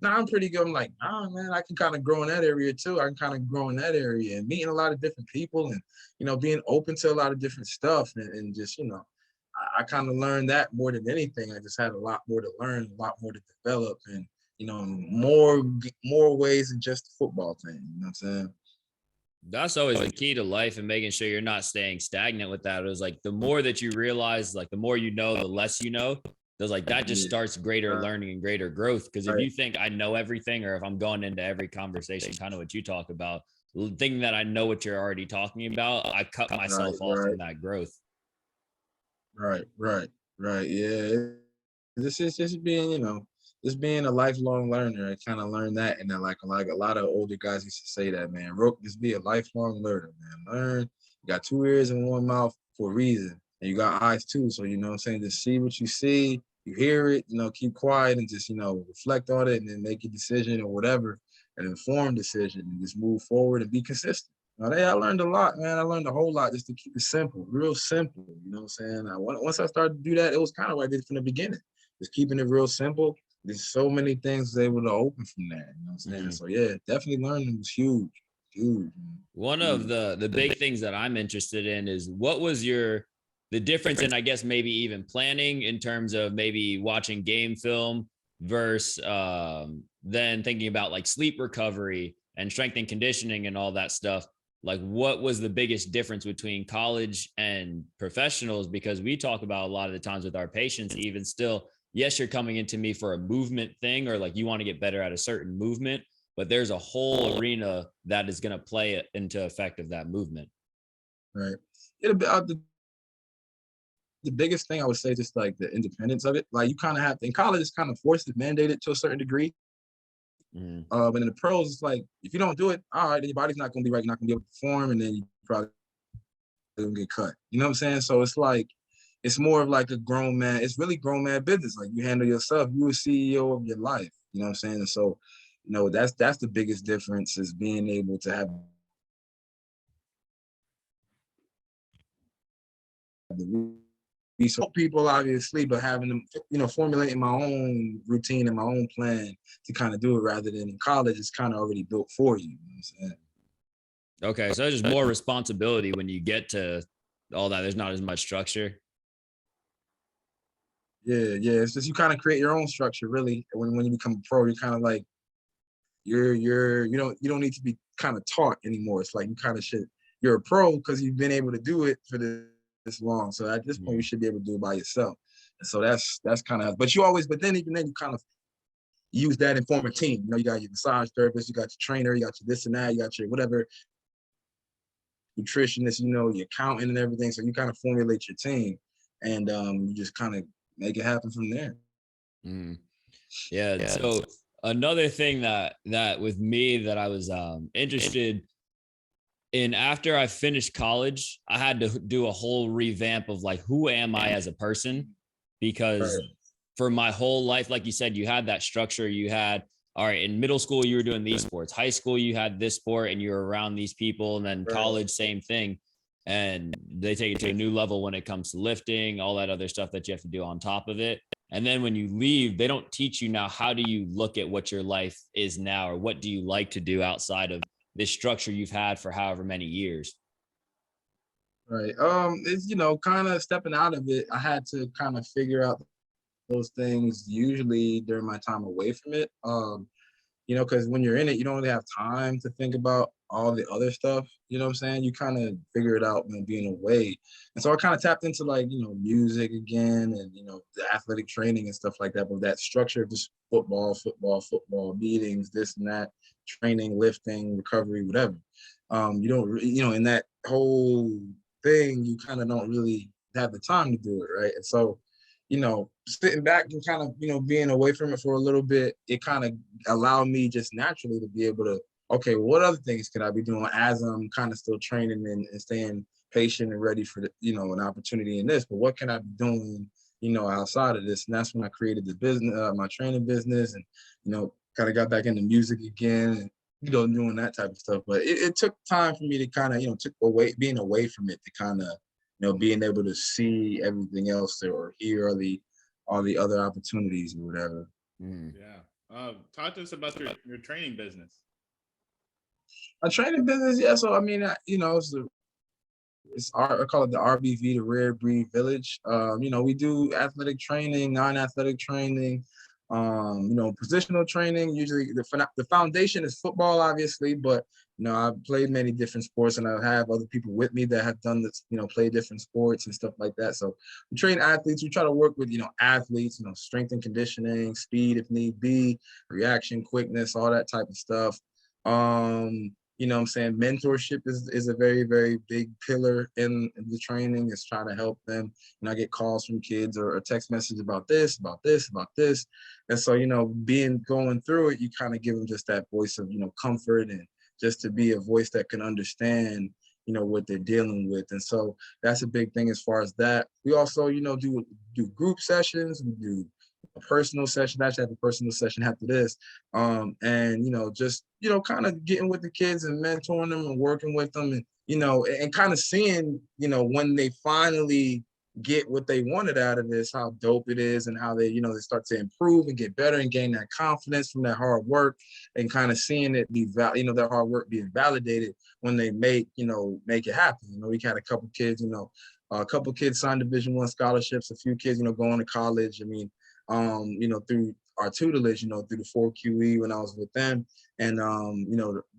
I'm pretty good. I'm like, man, I can kind of grow in that area too. I can kind of grow in that area and meeting a lot of different people and, being open to a lot of different stuff and just, I kind of learned that more than anything. I just had a lot more to learn, a lot more to develop and, more ways than just the football thing. You know what I'm saying? That's always the key to life and making sure you're not staying stagnant with that. It was like the more that you realize, like the more you know, the less you know. There's like that just starts greater learning and greater growth. Because if you think I know everything, or if I'm going into every conversation, kind of what you talk about, thinking that I know what you're already talking about, I cut myself off from that growth. Right. Yeah. This is just being, just being a lifelong learner. I kind of learned that, and then like a lot of older guys used to say that, man. Just be a lifelong learner, man. Learn. You got 2 ears and 1 mouth for a reason, and you got eyes too. So you know what I'm saying. Just see what you see, you hear it, keep quiet and just reflect on it, and then make a decision or whatever, an informed decision, and just move forward and be consistent. I learned a lot, man. I learned a whole lot just to keep it simple, real simple. You know what I'm saying? Once I started to do that, it was kind of what I did from the beginning, just keeping it real simple. There's so many things able to open from that. You know what I'm saying? Mm-hmm. So yeah, definitely learning was huge. One of the big things that I'm interested in is what was the difference in, I guess, maybe even planning in terms of maybe watching game film versus then thinking about like sleep recovery and strength and conditioning and all that stuff. Like, what was the biggest difference between college and professionals? Because we talk about a lot of the times with our patients, even still, yes, you're coming into me for a movement thing, or like you want to get better at a certain movement, but there's a whole arena that is going to play it into effect of that movement. Right. The biggest thing I would say, just like the independence of it. Like you kind of have to, in college, it's kind of forced, it's mandated to a certain degree. But in the pros, it's like if you don't do it, all right, then your body's not going to be right. You're not going to be able to perform, and then you probably going to get cut. You know what I'm saying? So it's like it's more of like a grown man. It's really grown man business. Like you handle yourself. You a CEO of your life. You know what I'm saying? And so, that's the biggest difference, is being able to have the people, obviously, but having them, formulating my own routine and my own plan to kind of do it, rather than in college, it's kind of already built for you. You know what I'm saying? Okay, so there's just more responsibility when you get to all that. There's not as much structure. Yeah. It's just you kind of create your own structure, really. When you become a pro, you're kind of like you don't need to be kind of taught anymore. It's like you kind of should. You're a pro because you've been able to do it for this long. So at this point, you should be able to do it by yourself. And so that's kind of. But then even then, you kind of use that and form a team. You got your massage therapist, you got your trainer, you got your this and that, you got your whatever nutritionist, your accountant and everything. So you kind of formulate your team, and you just kind of make it happen from there. Yeah. So another thing that with me that I was interested in, after I finished college, I had to do a whole revamp of like, who am I as a person? Because for my whole life, like you said, you had that structure. You had, all right, in middle school, you were doing these sports. High school, you had this sport and you were around these people. And then college, same thing. And they take it to a new level when it comes to lifting, all that other stuff that you have to do on top of it. And then when you leave, they don't teach you now, how do you look at what your life is now, or what do you like to do outside of this structure you've had for however many years? Right. It's, kind of stepping out of it. I had to kind of figure out those things usually during my time away from it. Because when you're in it, you don't really have time to think about all the other stuff. You know what I'm saying? You kind of figure it out when being away. And so I kind of tapped into like, music again, and, the athletic training and stuff like that. But that structure of just football, meetings, this and that, training, lifting, recovery, whatever. You don't, in that whole thing, you kind of don't really have the time to do it. Right. And so, sitting back and kind of, being away from it for a little bit, it kind of allowed me just naturally to be able to, okay, what other things could I be doing as I'm kind of still training and staying patient and ready for an opportunity in this, but what can I be doing, outside of this? And that's when I created the business, my training business, and, kind of got back into music again, and, doing that type of stuff. But it took time for me to kind of, being away from it to kind of, being able to see everything else or hear all the other opportunities or whatever. Yeah. Talk to us about your training business. A training business, yeah. So I mean, I call it the RBV, the Rare Breed Village. We do athletic training, non-athletic training, positional training. Usually the foundation is football, obviously, but I've played many different sports, and I have other people with me that have done this, play different sports and stuff like that. So we train athletes. We try to work with, athletes, strength and conditioning, speed if need be, reaction, quickness, all that type of stuff. What I'm saying? Mentorship is a very, very big pillar in the training. It's trying to help them. I get calls from kids or text messages about this. And so, going through it, you kind of give them just that voice of, comfort, and just to be a voice that can understand, what they're dealing with. And so that's a big thing as far as that. We also, do group sessions. We do a personal session. I actually have a personal session after this. And, just, kind of getting with the kids and mentoring them and working with them, and, and kind of seeing, when they finally get what they wanted out of this, how dope it is, and how they, they start to improve and get better and gain that confidence from that hard work, and kind of seeing it be, their hard work being validated when they make it happen. We had a couple kids, a couple kids signed Division I scholarships, a few kids, going to college. I mean, through our tutelage, through the 4QE when I was with them, and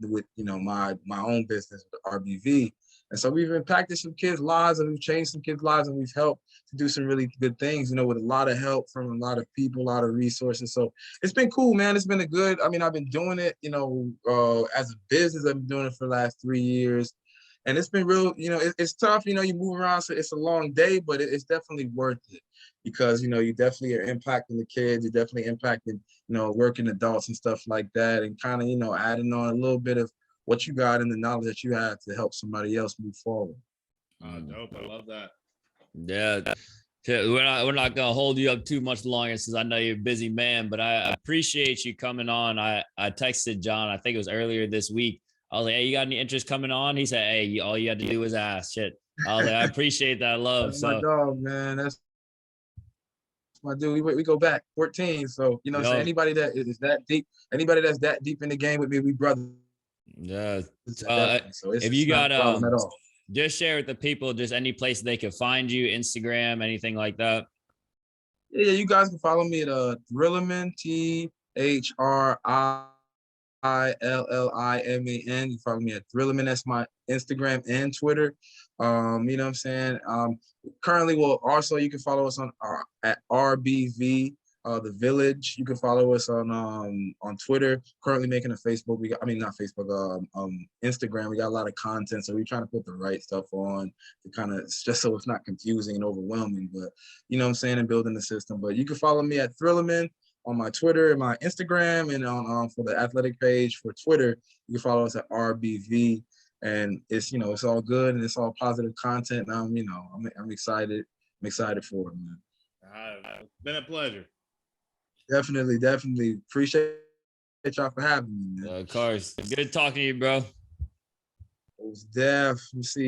with my own business, RBV. And so we've impacted some kids' lives, and we've changed some kids' lives, and we've helped to do some really good things, you know, with a lot of help from a lot of people, a lot of resources. So it's been cool, man. It's been I've been doing it, you know, as a business. I've been doing it for the last 3 years. And it's been real, you know, it's tough, you know, you move around, so it's a long day, but it's definitely worth it because, you know, you definitely are impacting the kids, you're definitely impacting, you know, working adults and stuff like that, and kind of, you know, adding on a little bit of what you got and the knowledge that you have to help somebody else move forward. Dope. I love that. Yeah. We're not gonna hold you up too much longer since I know you're a busy man, but I appreciate you coming on. I texted John, I think it was earlier this week. I was like, hey, you got any interest coming on? He said, hey, all you had to do was ask. Shit. I was like, I appreciate that love. That's my dog, man. That's my dude. We go back 14. So, you know what I'm saying? Anybody that is that deep, anybody that's that deep in the game with me, we brothers. Yeah. So it's if you not got a problem at all. Just share with the people just any place they can find you, Instagram, anything like that. Yeah, you guys can follow me at Thrilliman, THRILLIMAN. You follow me at Thrilliman. That's my Instagram and Twitter. You know what I'm saying? Currently, well, also you can follow us on at RBV. The Village. You can follow us on Twitter. Currently making a Facebook. Not Facebook. Instagram. We got a lot of content, so we're trying to put the right stuff on to kind of just so it's not confusing and overwhelming. But you know what I'm saying, and building the system. But you can follow me at Thrilliman on my Twitter and my Instagram, and on for the athletic page for Twitter, you can follow us at RBV. And it's, you know, it's all good and it's all positive content. And I'm excited. I'm excited for it, man. It's been a pleasure. Definitely. Appreciate y'all for having me, man. Of course. Good talking to you, bro. It was Let me see.